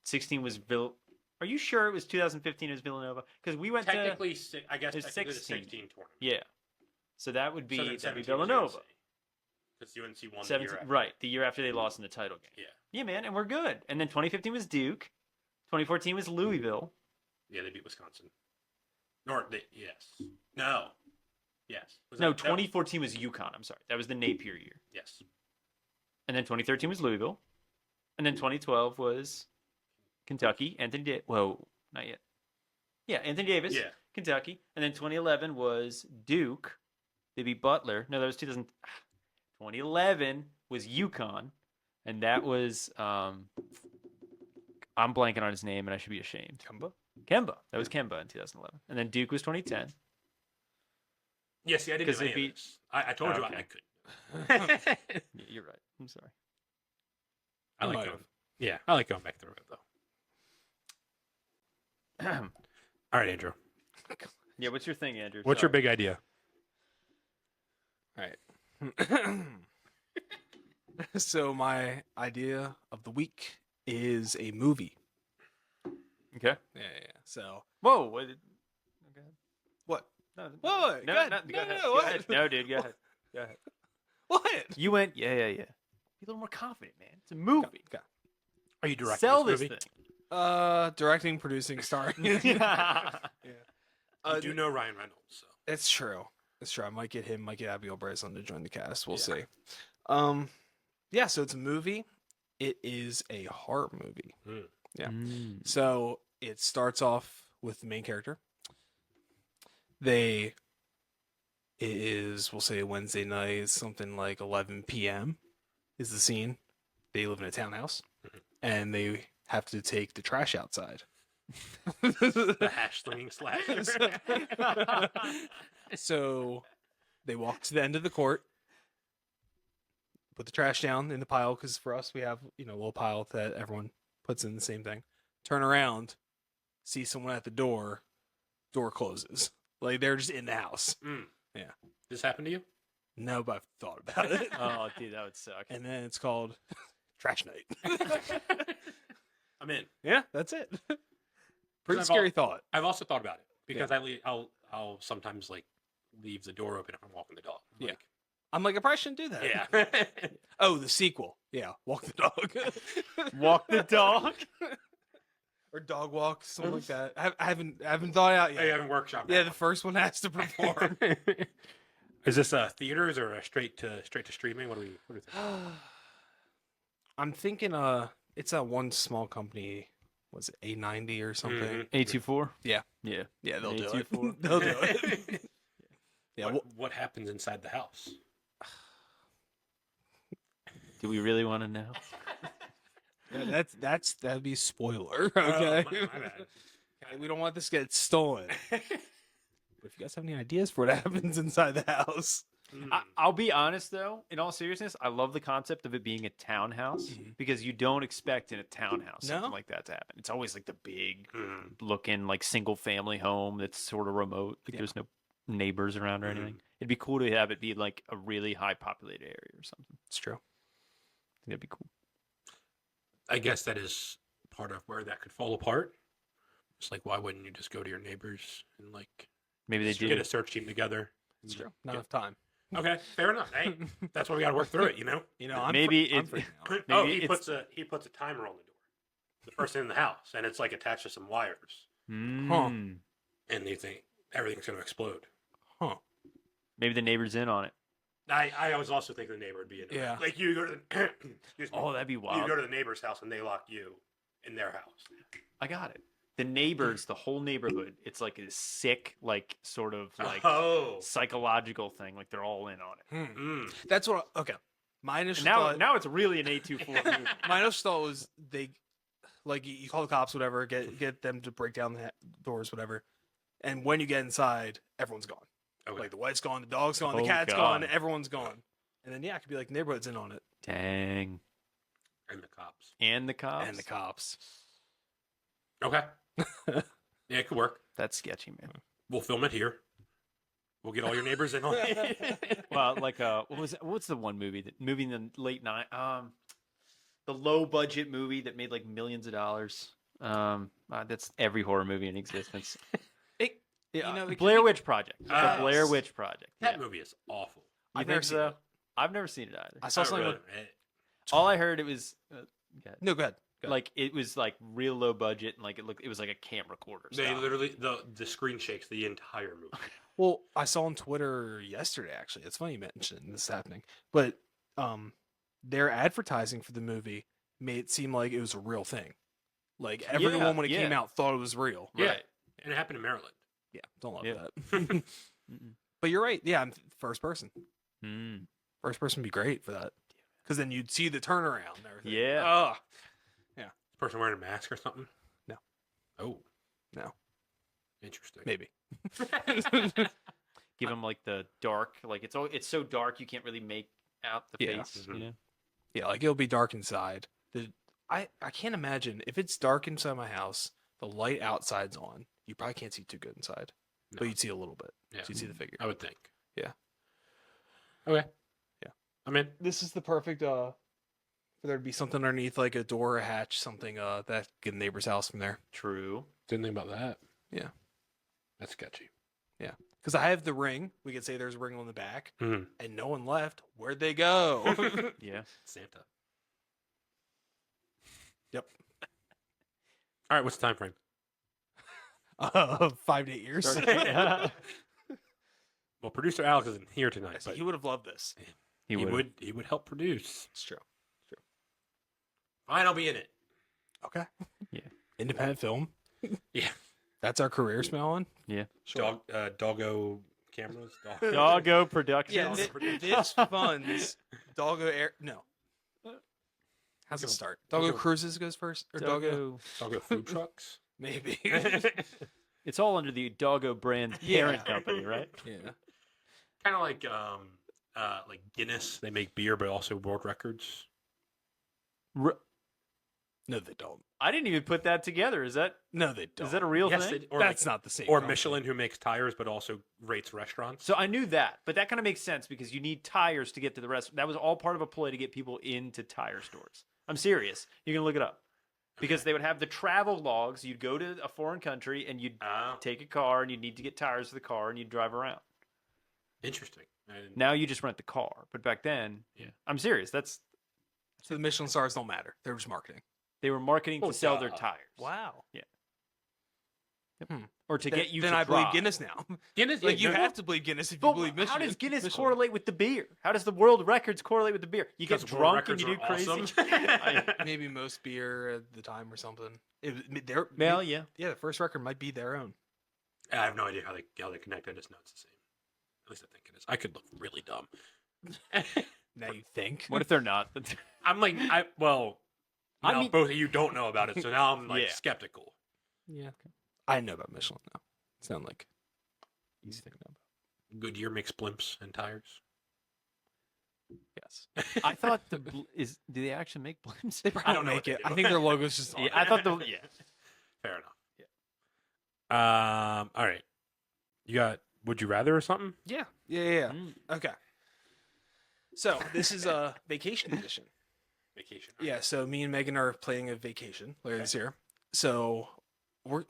16 was Vill. Are you sure it was 2015? It was Villanova because we went technically, I guess it's technically the 16. 16 tournament. Yeah, so that would be So then that'd be 17 was Villanova. Because UNC won the 17, year after. right, the year after they lost in the title game. Yeah. Yeah, man, and we're good. And then 2015 was Duke. 2014 was Louisville. Yeah, they beat Wisconsin. Yes. No. Yes. Was No, that- 2014 was UConn. I'm sorry, that was the Napier year. Yes. And then 2013 was Louisville. And then 2012 was Kentucky. Whoa, not yet. Yeah, Anthony Davis. Yeah. Kentucky. And then 2011 was Duke. They beat Butler. No, that was 2011 was UConn. And that was I'm blanking on his name and I should be ashamed. Kemba. That was Kemba in 2011. And then Duke was 2010. Yeah, see, I didn't 'Cause know they any of beat- this. I told you Okay. I could. Yeah, you're right. I'm sorry. I You like might going. have. Yeah, I like going back through it though. All right, Andrew. Yeah, what's your thing, Andrew? What's your Sorry. big idea? All right. So my idea of the week is a movie. Okay. Yeah. So Whoa. What? Okay. what? No, What? No, Go ahead. no, No, go ahead. no, Go what? ahead. No, dude, go ahead. Go ahead. What? You went, yeah. Be a little more confident, man. It's a movie. Okay. Are you directing Sell this this movie? thing. Directing, producing, starring. Yeah. You do know Ryan Reynolds, so It's true. It's true. I might get him, might get Abigail Breslin to join the cast. We'll Yeah. see. Yeah, so it's a movie. It is a horror movie. Yeah. Mm. So it starts off with the main character. It is, we'll say, Wednesday night, something like 11 p.m. is the scene. They live in a townhouse, and they have to take the trash outside. the hash slinging slasher. So they walk to the end of the court, put the trash down in the pile, because for us, we have, a little pile that everyone puts in the same thing. Turn around, see someone at the door closes. Like, they're just in the house. Yeah. This happened to you? No, but I've thought about it. Oh, dude, that would suck. And then it's called Trash Night. I'm in. Yeah, that's it. Pretty I've scary thought. I've also thought about it because I'll sometimes like leave the door open if I'm walking the dog. I'm Yeah. like, I'm like, I probably shouldn't do that. yeah. Oh, the sequel. Yeah, Walk the Dog. Walk the dog. or dog walk, something like that. I haven't thought it out yet. Hey, I haven't workshopped. Yeah, that the first one has to perform. one. Is this theaters or a straight to streaming? What do we think? I'm thinking it's a one small company. Was it A90 or something? A24. Yeah. Yeah. Yeah, they'll do A24. it. They'll do it. Yeah, What happens inside the house? Do we really want to know? that'd be a spoiler. Oh, Okay. my bad. Okay, we don't want this to get stolen. But if you guys have any ideas for what happens inside the house, I'll be honest though. In all seriousness, I love the concept of it being a townhouse because you don't expect in a townhouse something No? like that to happen. It's always like the big Mm. looking like single family home that's sort of remote. Like there's no neighbors around or anything. It'd be cool to have it be like a really high populated area or something. it's true. I think that'd be cool. I guess that is part of where that could fall apart. It's like, why wouldn't you just go to your neighbors and like Maybe they get do. a search team together? It's true. Not enough time. Okay, fair enough. Hey, that's why we got to work through it, you know. You know, Maybe I'm it- free now. Oh, Maybe he it's- puts a timer on the door. The person in the house, and it's like attached to some wires, Mm. and you think everything's going to explode. Huh. Maybe the neighbor's in on it. I was also thinking the neighbor would be in there. Yeah. Like you go to the, excuse me, Oh, that'd be you wild. go to the neighbor's house and they lock you in their house. I got it. The neighbors, the whole neighborhood, it's like a sick, like sort of like Oh. psychological thing. Like they're all in on it. Mm. That's what. Okay. My And initial now, thought. now it's really an A24 movie. My initial thought was they, like, you call the cops, whatever, get them to break down the doors, whatever, and when you get inside, everyone's gone. Okay. Like the wife's gone, the dog's gone, the Oh, cat's God. gone, everyone's gone, and then it could be like the neighborhood's in on it, Dang. And the cops. And the cops. and the cops. Okay. Yeah, it could work. That's sketchy, man. We'll film it here. We'll get all your neighbors in on it. Well, like what's the one movie in the late night the low budget movie that made like millions of dollars. That's every horror movie in existence. You know, Blair Witch Project. The Ah. Blair Witch Project. That Yeah. movie is awful. You I've think never seen so? it. I've never seen it either. I saw Not something. really. All I heard it was No, go ahead. like it was like real low budget and like it was like a camcorder. They style. literally the screen shakes the entire movie. Well, I saw on Twitter yesterday. Actually, it's funny you mentioned this happening, but their advertising for the movie made it seem like it was a real thing. Like everyone when it came yeah. out thought it was real. Yeah. Right. And it happened in Maryland. Yeah, don't love Yeah. that. But you're right. Yeah, I'm first person. Mm. First person would be great for that. Because then you'd see the turnaround and everything. Yeah. Oh, Person wearing a mask or something? No. Oh. No. Interesting. maybe. Give them like the dark, like it's so dark you can't really make out the Yeah. face. Mhm. You know? Yeah, like it'll be dark inside. I can't imagine if it's dark inside my house, the light outside's on. You probably can't see too good inside, No. but you'd see a little bit. Yeah. So you'd see the figure. I would think. Yeah. Okay. Yeah. I'm in. This is the perfect for there to be something underneath, like a door or a hatch, something that get a neighbor's house from there. True. Didn't think about that. Yeah. That's sketchy. Because I have the ring. We could say there's a ring on the back, Mm. and no one left. Where'd they go? Yeah. Santa. Yep. All right. What's the time frame? 5 to 8 years. Well, producer Alex isn't here tonight, So but he would have loved this. He would. he would help produce. It's true. Fine, I'll be in it. Okay. Yeah. Independent film. Yeah. That's our career smelling. Yeah. Dog, doggo cameras. Doggo Productions. Yeah, Doggo this funds Doggo Air. No. How's it Doggo- start? Doggo Doggo- Cruises goes first, or Doggo? Doggo food trucks. Maybe. It's all under the Doggo brand parent company, right? Yeah. Kind of like Guinness. They make beer, but also world records. No, they don't. I didn't even put that together. Is that No, they don't. that a real Yes, thing? they, or That's not the same. or company. Michelin, who makes tires but also rates restaurants. So I knew that, but that kind of makes sense because you need tires to get to the rest. That was all part of a ploy to get people into tire stores. I'm serious. You can look it up because they would have the travel logs. You'd go to a foreign country and you'd Oh, take a car and you'd need to get tires for the car and you'd drive around. interesting. I didn't- Now you just rent the car, but back then, Yeah. I'm serious. That's So the Michelin stars don't matter. They're just marketing. They were marketing Oh, to sell their duh. tires. Wow. Or to get you then to I believe drive. Guinness now. Guinness, Like you no, have to believe Guinness if you But believe Michigan. how does Guinness Michelin. correlate with the beer? How does the world records correlate with the beer? You get because world drunk and you do records crazy. are awesome. Maybe most beer at the time or something. Their Well, yeah. the first record might be their own. I have no idea how they connect. I just know it's the same. At least I think it is. I could look really dumb. Now you think? What if they're not? I'm like, I now mean- both of you don't know about it, so now I'm like Yeah. skeptical. Yeah, I know about Michelin now. Sound like easy thing to know about. Goodyear makes blimps and tires. Yes, I thought do they actually make blimps? they probably don't know make what they it. do. I think their logo's just. On Yeah, it. I thought the Fair enough. Yeah. All right. You got Would You Rather or something? Yeah. Mm. Okay. So this is a vacation edition. Vacation. Yeah. So me and Megan are playing a vacation later this year. So we're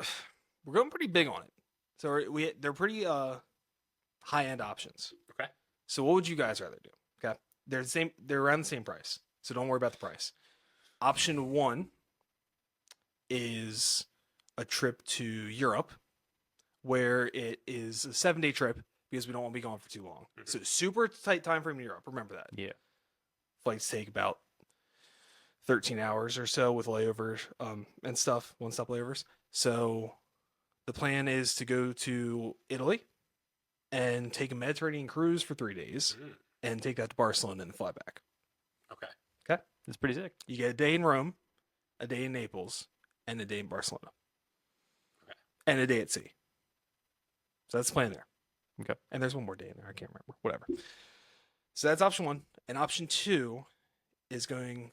going pretty big on it. So they're pretty high end options. Okay. So what would you guys rather do? Okay. They're the same. They're around the same price. So don't worry about the price. Option 1 is a trip to Europe, where it is a 7-day trip because we don't want to be gone for too long. Mhm. So super tight time frame in Europe. Remember that. Yeah. Flights take about 13 hours or so with layovers and stuff, one-stop layovers. So the plan is to go to Italy and take a Mediterranean cruise for 3 days Mm, and take that to Barcelona and fly back. okay. It's pretty sick. You get a day in Rome, a day in Naples, and a day in Barcelona. Okay. And a day at sea. So that's the plan there. Okay. And there's one more day in there. I can't remember. Whatever. So that's option 1. And option 2 is going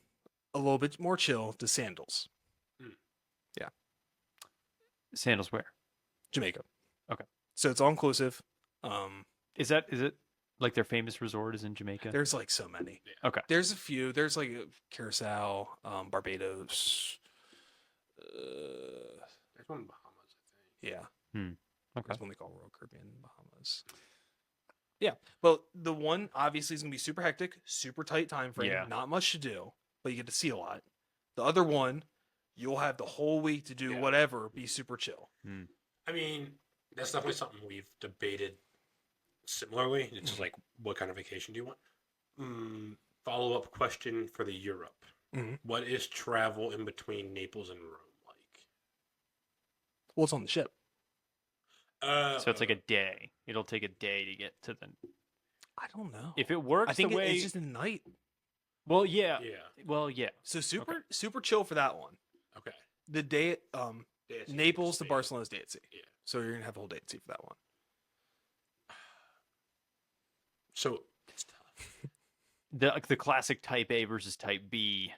a little bit more chill to Sandals, Sandals where? Jamaica. Okay. So it's all inclusive. Is it like their famous resort is in Jamaica? There's like so many. Okay. There's a few. There's like Curacao, Barbados. There's one in Bahamas, I think. Yeah. Okay. There's one they call Royal Caribbean Bahamas. Yeah. Well, the one obviously is gonna be super hectic, super tight time frame, Yeah. not much to do, but you get to see a lot. The other one, you'll have the whole week to do Yeah. whatever, be super chill. I mean, that's definitely something we've debated similarly. It's just like, what kind of vacation do you want? Follow-up question for the Europe. Mhm. What is travel in between Naples and Rome like? Well, it's on the ship. So it's like a day. It'll take a day to get to the. I don't know. If it works I think the way. it's just a night. Well, yeah. Yeah. Well, yeah. So super chill for that one. Okay. The day Day at sea, Naples to Spain. Barcelona's day at sea. Yeah. So you're gonna have a whole day at sea for that one. So it's tough. The classic Type A versus Type B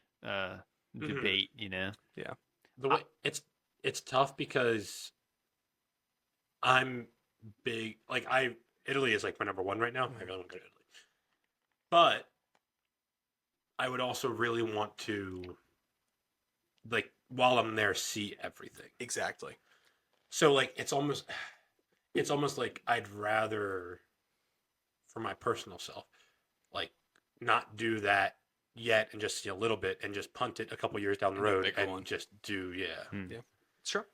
debate. You know. The way it's tough because I'm big. Like Italy is like my number one right now. I really want to go to Italy, but I would also really want to, like, while I'm there, see everything. Exactly. So like it's almost like I'd rather, for my personal self, like not do that yet and just see a little bit and just punt it a couple years down the And the road bigger and one. just do Sure.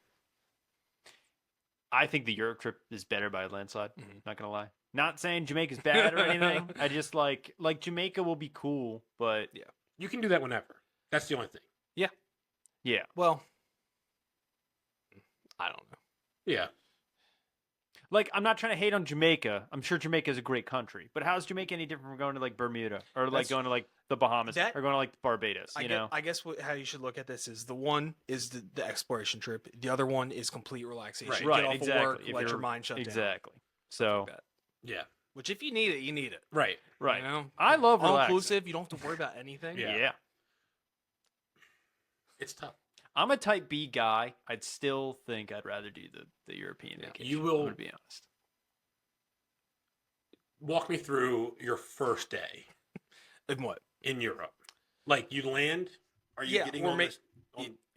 I think the Europe trip is better by a landslide. Mhm. Not gonna lie. Not saying Jamaica's bad or anything. I just like Jamaica will be cool, but You can do that whenever. That's the only thing. yeah. Well, I don't know. Yeah. Like, I'm not trying to hate on Jamaica. I'm sure Jamaica is a great country, but how is Jamaica any different from going to like Bermuda or like That's- going to like the Bahamas that- or going to like Barbados? I You guess, know, I guess how you should look at this is the one is the exploration trip. The other one is complete relaxation. Right. Get off exactly. of work, If let you're- your mind shut down. exactly. Stuff So like that. Yeah. Which if you need it, you need it. Right. right. You know? I love All relaxing. inclusive. You don't have to worry about anything. Yeah. Yeah. It's tough. I'm a Type B guy. I'd still think I'd rather do the European Yeah. vacation. You will- I'm gonna be honest. Walk me through your first day And what? in Europe. Like you land, are you Yeah, getting we're on, ma- this,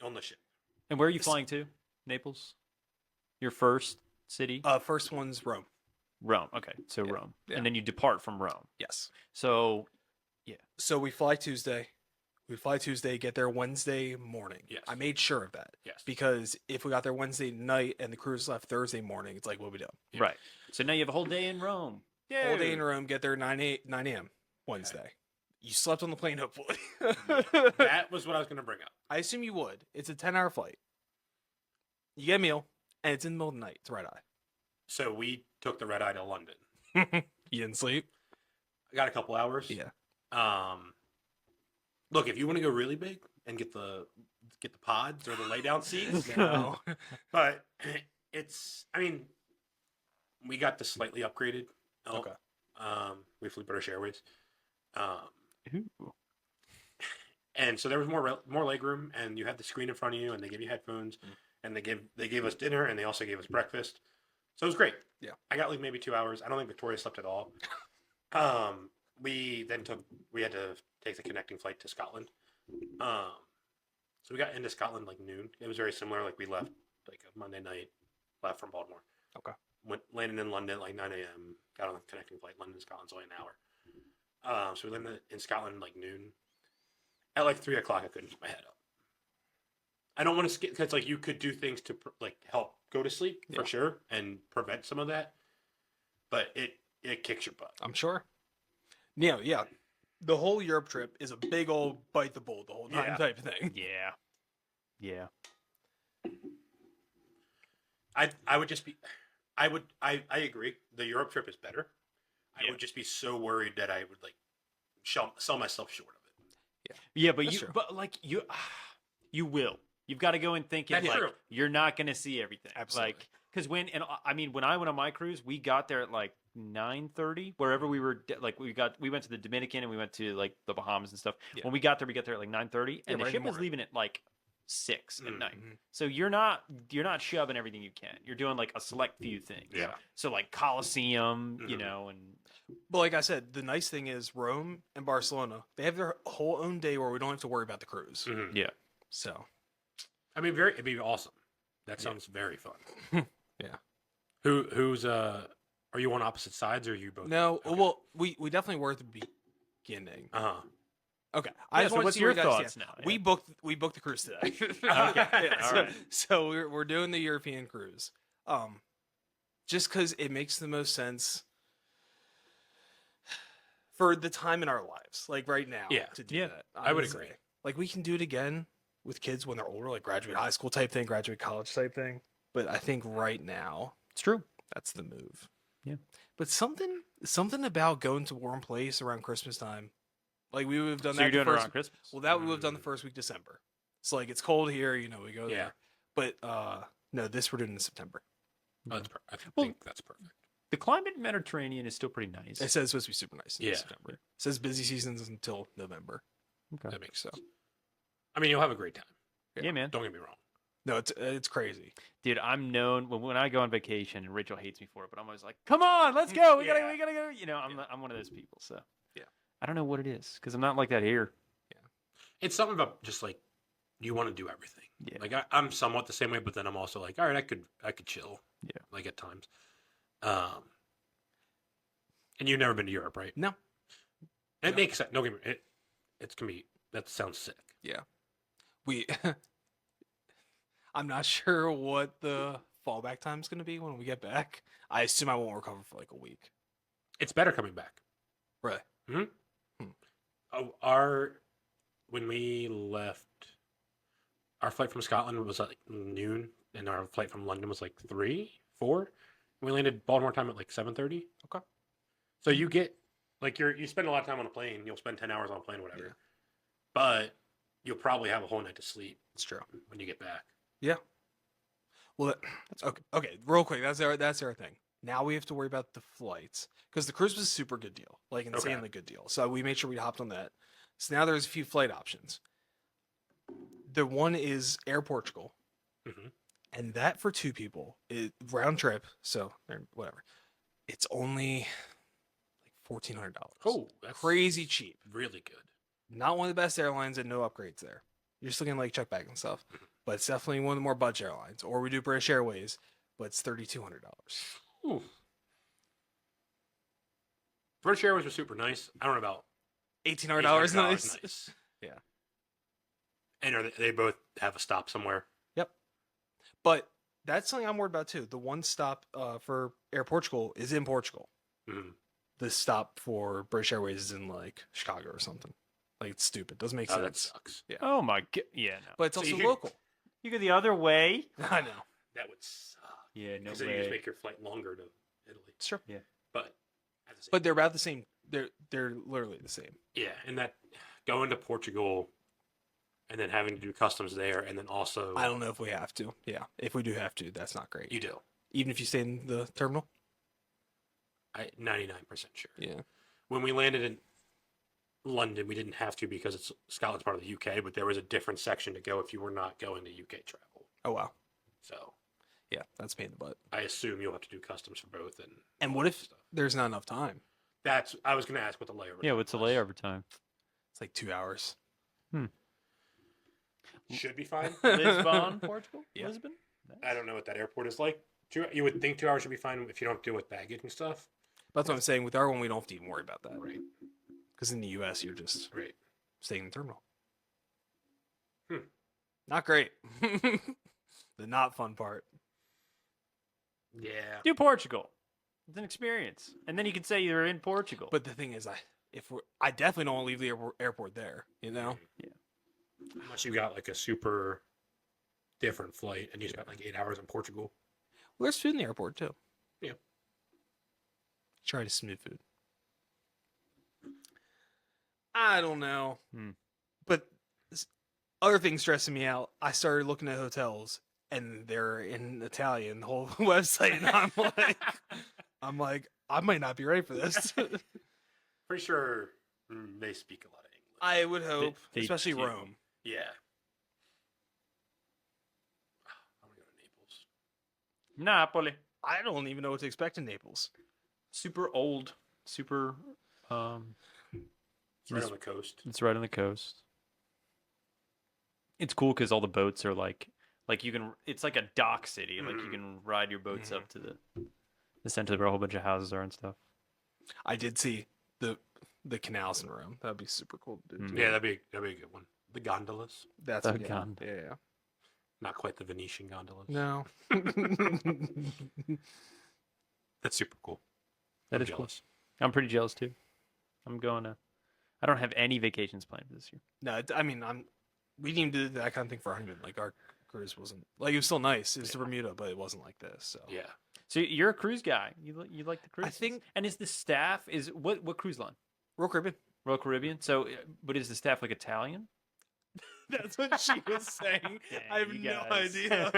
on the ship? And where are you flying to? Naples? Your first city? First one's Rome. Rome. Okay. So yeah, Rome. yeah. And then you depart from Rome. Yes. So So we fly Tuesday. we'd fly Tuesday, get there Wednesday morning. Yes. I made sure of that Yes. because if we got there Wednesday night and the cruise left Thursday morning, it's like, what we do? Yeah. Right. So now you have a whole day in Rome. Yeah. Whole day in Rome, get there 9 a.m. Wednesday. You slept on the plane, hopefully. That was what I was going to bring up. I assume you would. It's a 10-hour flight. You get a meal, and it's in the middle of the night. It's red eye. So we took the red eye to London. You didn't sleep? I got a couple hours. Yeah. Look, if you want to go really big and get the pods or the lay down seats, No. but I mean, we got the slightly upgraded. Okay. We flew British Airways. Ooh. And so there was more leg room, and you had the screen in front of you, and they give you headphones, and they gave us dinner, and they also gave us breakfast. So it was great. Yeah. I got like maybe 2 hours. I don't think Victoria slept at all. We had to take the connecting flight to Scotland. So we got into Scotland like noon. It was very similar. Like we left like a Monday night, left from Baltimore. Okay. Landed in London at like 9 a.m. Got on the connecting flight. London to Scotland's only an hour. So we landed in Scotland like noon. At like 3 o'clock, I couldn't keep my head up. I don't want to skip because like you could do things to like help go to sleep for sure and prevent some of that, but it kicks your butt. I'm sure. Yeah. The whole Europe trip is a big old bite the bullet the whole time Yeah. type of thing. Yeah. Yeah. I would just be, I agree. The Europe trip is better. I Yeah. would just be so worried that I would like sell myself short of it. Yeah, but That's true. you will. You've got to go in thinking That's like true. you're not going to see everything. Absolutely. Like because when I went on my cruise, we got there at like 9:30 wherever we were. Like we went to the Dominican and we went to like the Bahamas and stuff. Yeah. When we got there at like 9:30, and right the in ship the was morning. leaving at like 6 at night. Mhm. So you're not shoving everything you can. You're doing like a select few things. Yeah. So like Colosseum, you Mhm. know, and But like I said, the nice thing is Rome and Barcelona, they have their whole own day where we don't have to worry about the cruise. Mhm. yeah. So I mean, it'd be awesome. That sounds very fun. Yeah. Who's are you on opposite sides or are you both? no, Okay. well, we definitely were at the beginning. Uh-huh. Okay, Yeah, just so wanted to what's see where your you guys thoughts stand. now? We booked the cruise today. Okay, Yeah, all so, right. so we're doing the European cruise. Just because it makes the most sense for the time in our lives, like right now. Yeah. To do Yeah, that, I would honestly. agree. Like we can do it again with kids when they're older, like graduate high school type thing, graduate college type thing. But I think right now It's true. that's the move. Yeah. But something about going to a warm place around Christmas time, like we would have done So that. you're doing the it first, around Christmas. Well, that we would have done the first week of December. It's like it's cold here, we go Yeah. there. But no, this we're doing in September. Oh, I think Well- that's perfect. The climate in Mediterranean is still pretty nice. It says it's supposed to be super nice in Yeah. September. It says busy seasons until November. Okay. That makes So sense. I mean, you'll have a great time. Yeah, man. Don't get me wrong. no, it's crazy. Dude, I'm known when I go on vacation, and Rachel hates me for it, but I'm always like, "Come on, let's go. We Yeah. gotta go." You know, I'm one of those people. So Yeah. I don't know what it is because I'm not like that here. It's something about just like you want to do everything. Yeah. Like I'm somewhat the same way, but then I'm also like, all right, I could chill. Yeah. Like at times. And you've never been to Europe, right? No. It No. makes sense. Don't get me. It's gonna be. That sounds sick. We I'm not sure what the fallback time is going to be when we get back. I assume I won't recover for like a week. It's better coming back. Really? When we left, our flight from Scotland was like noon, and our flight from London was like 3, 4. We landed Baltimore time at like 7:30. Okay. So you get like you spend a lot of time on a plane. You'll spend 10 hours on a plane, whatever. Yeah. But you'll probably have a whole night to sleep It's true. when you get back. Well, okay. Real quick, that's our thing. Now we have to worry about the flights because the cruise was a super good deal, like insanely good deal. So we made sure we hopped on that. So now there's a few flight options. The one is Air Portugal, Mhm. and that for 2 people is round trip. So whatever, it's only like $1,400. Oh, that's crazy cheap. really good. Not one of the best airlines, and no upgrades there. You're still getting like check bag and stuff, but it's definitely one of the more budget airlines. Or we do British Airways, but it's $3,200. Ooh. British Airways was super nice. I don't know about $1,800 $800 nice. Yeah. And they both have a stop somewhere? Yep. But that's something I'm worried about too. The one stop for Air Portugal is in Portugal. Mm-hmm. The stop for British Airways is in like Chicago or something. Like it's stupid. Doesn't make Oh, that sense. sucks. Oh my god. Yeah, no. But it's So also you- local. You go the other way. I know. That would suck. Yeah, no Because then you just way. make your flight longer to Italy. It's true. But at the same But they're about the same. They're literally the same. yeah, and that going to Portugal and then having to do customs there, and then also I don't know if we have to. Yeah, if we do have to, that's not great. you do. Even if you stay in the terminal. 99% sure. Yeah. When we landed in London, we didn't have to because it's Scotland's part of the UK, but there was a different section to go if you were not going to UK travel. Oh wow. So Yeah, that's pain in the butt. I assume you'll have to do customs for both. And all what that if stuff. there's not enough time? I was going to ask what the layover. Yeah, time what's the was. layover time? It's like 2 hours. Should be fine. Lisbon, Portugal? Yeah. Lisbon? I don't know what that airport is like. You would think 2 hours should be fine if you don't deal with baggage and stuff. That's what I'm saying. With our one, we don't have to even worry about that. Right. Because in the U.S., you're just Right. staying in the terminal. Hmm. Not great. The not fun part. Yeah. Do Portugal. It's an experience. And then you can say you're in Portugal. But the thing is, I definitely don't want to leave the airport there. You know. Unless you got like a super different flight and you spent like 8 hours in Portugal. Well, there's food in the airport too. Yeah. Try to smooth food. I don't know. Hmm. But other things stressing me out. I started looking at hotels and they're in Italian, the whole website. And I'm like, I might not be ready for this. Pretty sure they speak a lot of English. I would hope, They especially do. Rome. Yeah. I want to go to Naples. Napoli. I don't even know what to expect in Naples. Super old. Super. It's right on the coast. It's right on the coast. It's cool because all the boats are like you can. It's like a dock city. Like you can ride your boats up to the center where a whole bunch of houses are and stuff. I did see the canals in Rome. That'd be super cool to do. Mm. too. Yeah, that'd be a good one. The gondolas. That's The yeah, gondola. yeah. Not quite the Venetian gondolas. No. That's super cool. That I'm is cool. jealous. I'm pretty jealous too. I'm going to. I don't have any vacations planned for this year. No, I mean, we didn't even do that kind of thing for our honeymoon. Like our cruise wasn't like it was still nice. It was to Bermuda, but it wasn't like this. So Yeah. So you're a cruise guy. You like the cruise? think- And is the staff is what cruise line? Royal Caribbean. Royal Caribbean. So, but is the staff like Italian? That's what she was saying. Yeah, I have you no guys. idea.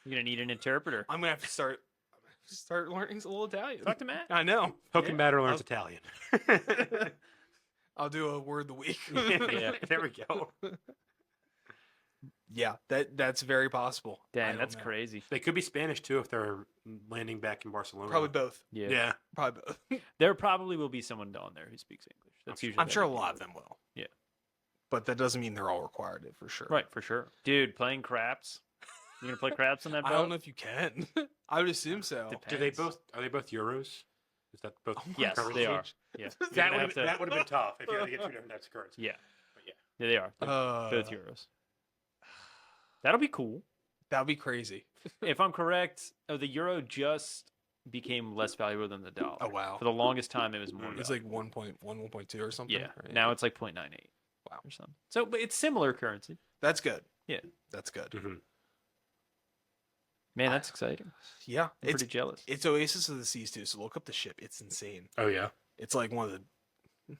You're gonna need an interpreter. I'm gonna have to start learning a little Italian. Talk to Matt. I know. Hook and Batter learns I'll- Italian. I'll do a word of the week. Yeah. There we go. Yeah, that's very possible. I Damn, don't that's know. crazy. They could be Spanish too if they're landing back in Barcelona. Probably both. Yeah. Yeah. Probably both. There probably will be someone on there who speaks English. That's usually. I'm sure a better. lot of them will. Yeah. But that doesn't mean they're all required it for sure. Right, for sure. Dude, playing craps. You gonna play craps on that boat? I don't know if you can. I would assume so. Depends. Are they both euros? Is that both? Oh my Yes, currency? they are. Yeah. You're That gonna would have to- have been tough if you had to get two different types of currency. Yeah. But yeah. Yeah, they are. They're both euros. That'll be cool. That'd be crazy. If I'm correct, the euro just became less valuable than the dollar. Oh wow. For the longest time, it was more. It's like 1.1, 1.2 or something. yeah. right? Now it's like 0.98. Wow. Or something. So, but it's similar currency. That's good. Yeah. That's good. Mhm. Man, that's exciting. Yeah. I'm It's pretty jealous. it's Oasis of the Seas too. So look up the ship. It's insane. Oh yeah. It's like one of the.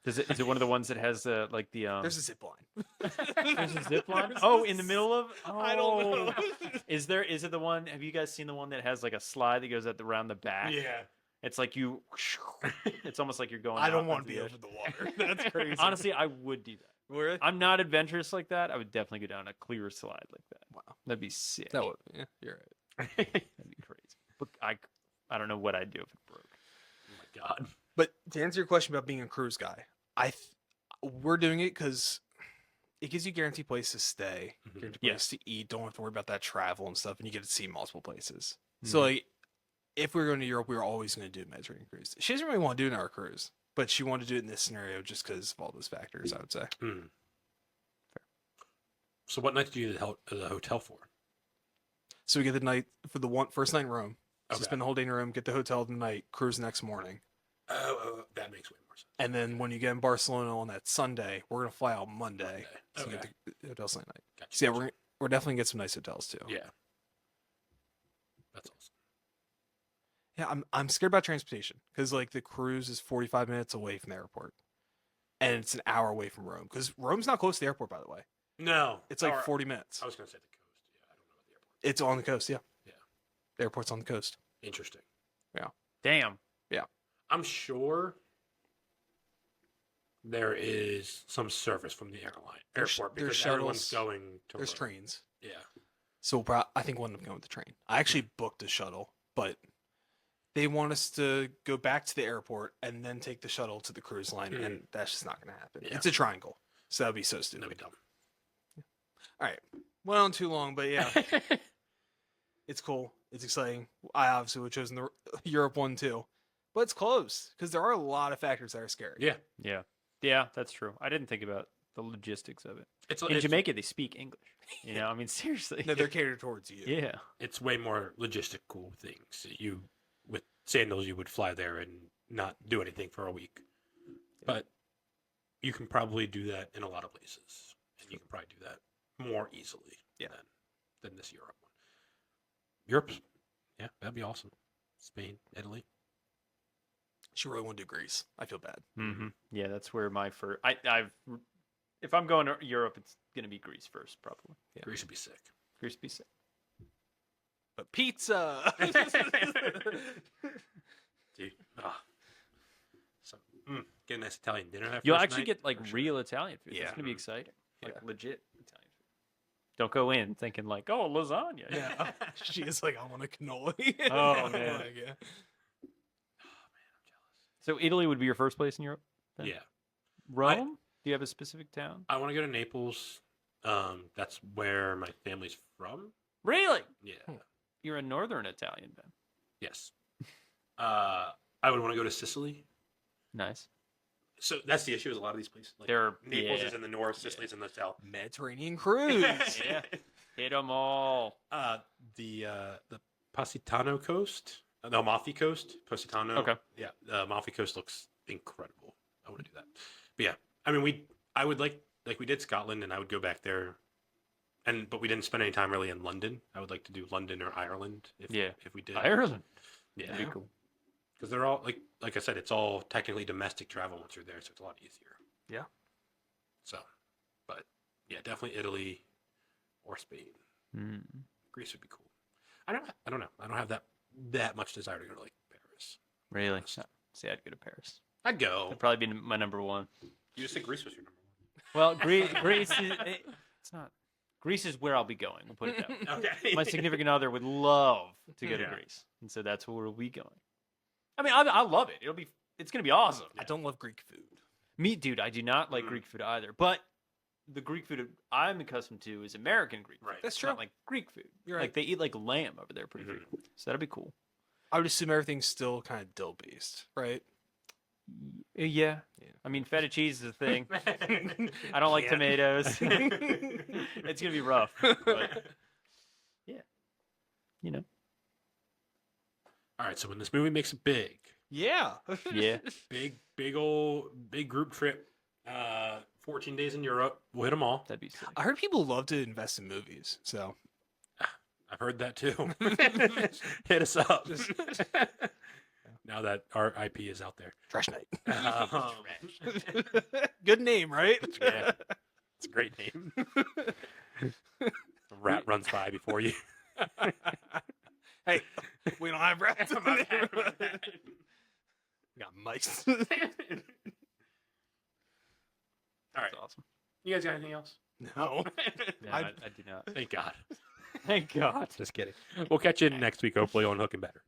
Is it one of the ones that has like the There's a zip line. there's a zip line? Oh, in the middle of? Oh. I don't know. Is it the one? Have you guys seen the one that has like a slide that goes around the back? Yeah. It's like you. It's almost like you're going. I don't out want to onto be the over edge. the water. That's crazy. Honestly, I would do that. Really? I'm not adventurous like that. I would definitely go down a clear slide like that. Wow. That'd be sick. That would. Yeah, you're right. That'd be crazy. But I don't know what I'd do if it broke. Oh my god. But to answer your question about being a cruise guy, we're doing it because it gives you guaranteed place to stay, Mhm. guaranteed Yeah. place to eat. Don't have to worry about that travel and stuff, and you get to see multiple places. So Mhm. like, if we're going to Europe, we're always going to do a Mediterranean cruise. She doesn't really want to do it in our cruise, but she wanted to do it in this scenario just because of all those factors. I would say. Hmm. So what nights do you do the hotel for? So we get the night for the first night in Rome. So Okay. spend the whole day in Rome, get the hotel the night, cruise the next morning. Oh, that makes way more sense. And then when you get in Barcelona on that Sunday, we're gonna fly out Monday. So Okay. you get the hotel Sunday night. Gotcha. So yeah, we're definitely gonna get some nice hotels too. Yeah. That's awesome. Yeah, I'm scared about transportation because like the cruise is 45 minutes away from the airport, and it's an hour away from Rome. Because Rome's not close to the airport, by the way. No. It's like Or- 40 minutes. I was going to say the coast. Yeah, I don't know about the airport. It's on the coast. Yeah. Yeah. The airport's on the coast. Interesting. Damn. I'm sure there is some service from the There's- airport there's because everyone's shuttles, going to There's Rome. trains. Yeah. So I think we'll end up going with the train. I actually booked a shuttle, but they want us to go back to the airport and then take the shuttle to the cruise line, and that's just not going to happen. Yeah. It's a triangle, so that'd be so That'd be stupid. dumb. All right, went on too long, but yeah, it's cool. It's exciting. I obviously would have chosen the Europe one too, but it's close because there are a lot of factors that are scary. Yeah. Yeah, that's true. I didn't think about the logistics of it. It's In Jamaica, they speak English. You know, I mean, seriously. No, they're catered towards you. Yeah. It's way more logistical things. You with sandals, you would fly there and not do anything for a week, but you can probably do that in a lot of places, and you can probably do that more easily than this Europe one. Europe, yeah, that'd be awesome. Spain, Italy. She really want to do Greece. I feel bad. Mm-hmm. Yeah, that's where my first. I've. If I'm going to Europe, it's gonna be Greece first, probably. Yeah. Greece would be sick. Greece be sick. But pizza. Dude, so get a nice Italian dinner. That You'll first actually night, get like for sure. real Italian food. Yeah. It's gonna be exciting. Like Yeah. legit Italian food. Don't go in thinking like, oh, lasagna. Yeah. She is like, I want a cannoli. Oh, man. Like, yeah. So Italy would be your first place in Europe. then? Yeah, Rome? Do you have a specific town? I want to go to Naples. That's where my family's from. Really? Yeah. You're a northern Italian then. Yes. I would want to go to Sicily. Nice. So that's the issue. Is a lot of these places. Like They're Naples yeah. is in the north, Sicily's in the south. Mediterranean cruise. Yeah. Hit them all. The Positano coast, the Amalfi coast, Positano. Okay. Yeah, the Amalfi coast looks incredible. I want to do that. But yeah, I mean, I would like we did Scotland, and I would go back there. But we didn't spend any time really in London. I would like to do London or Ireland if we did. Ireland. Yeah. That'd be cool. Because they're all like I said, it's all technically domestic travel once you're there, so it's a lot easier. Yeah. So, but yeah, definitely Italy or Spain. Mm. Greece would be cool. I don't know. I don't have that much desire to go to like Paris. Really? See, I'd go to Paris. I'd go. That'd probably be my number one. You just said Greece was your number Well, Greece is it's not. Greece is where I'll be going. We'll put it that way. one. Okay. My significant other would love to go to Yeah. Greece, and so that's where we'll be going. I mean, I love it. It's gonna be awesome. I don't love Greek food. Me, dude, I do not like Greek food either. But the Greek food I'm accustomed to is American Greek food. Right. That's It's true. not like Greek food. You're Like right. they eat like lamb over there pretty frequently. So that'd be cool. I would assume everything's still kind of dill based, right? Yeah. Yeah. I mean, feta cheese is a thing. I don't like Yeah. tomatoes. It's gonna be rough. But yeah. You know. All right. So when this movie makes it big, Yeah. Yeah. big group trip, 14 days in Europe, we'll hit them all. That'd be sick. I heard people love to invest in movies, so I've heard that too. Hit us up. Now that our IP is out there. Trash Night. Um, Good name, right? Yeah. It's a great name. A rat runs by before you. Hey, we don't have rats. We got mice. All right. That's awesome. You guys got anything else? No. No, I- I do not. Thank God. Thank God. Just kidding. We'll catch you next week, hopefully, on Hook and Better.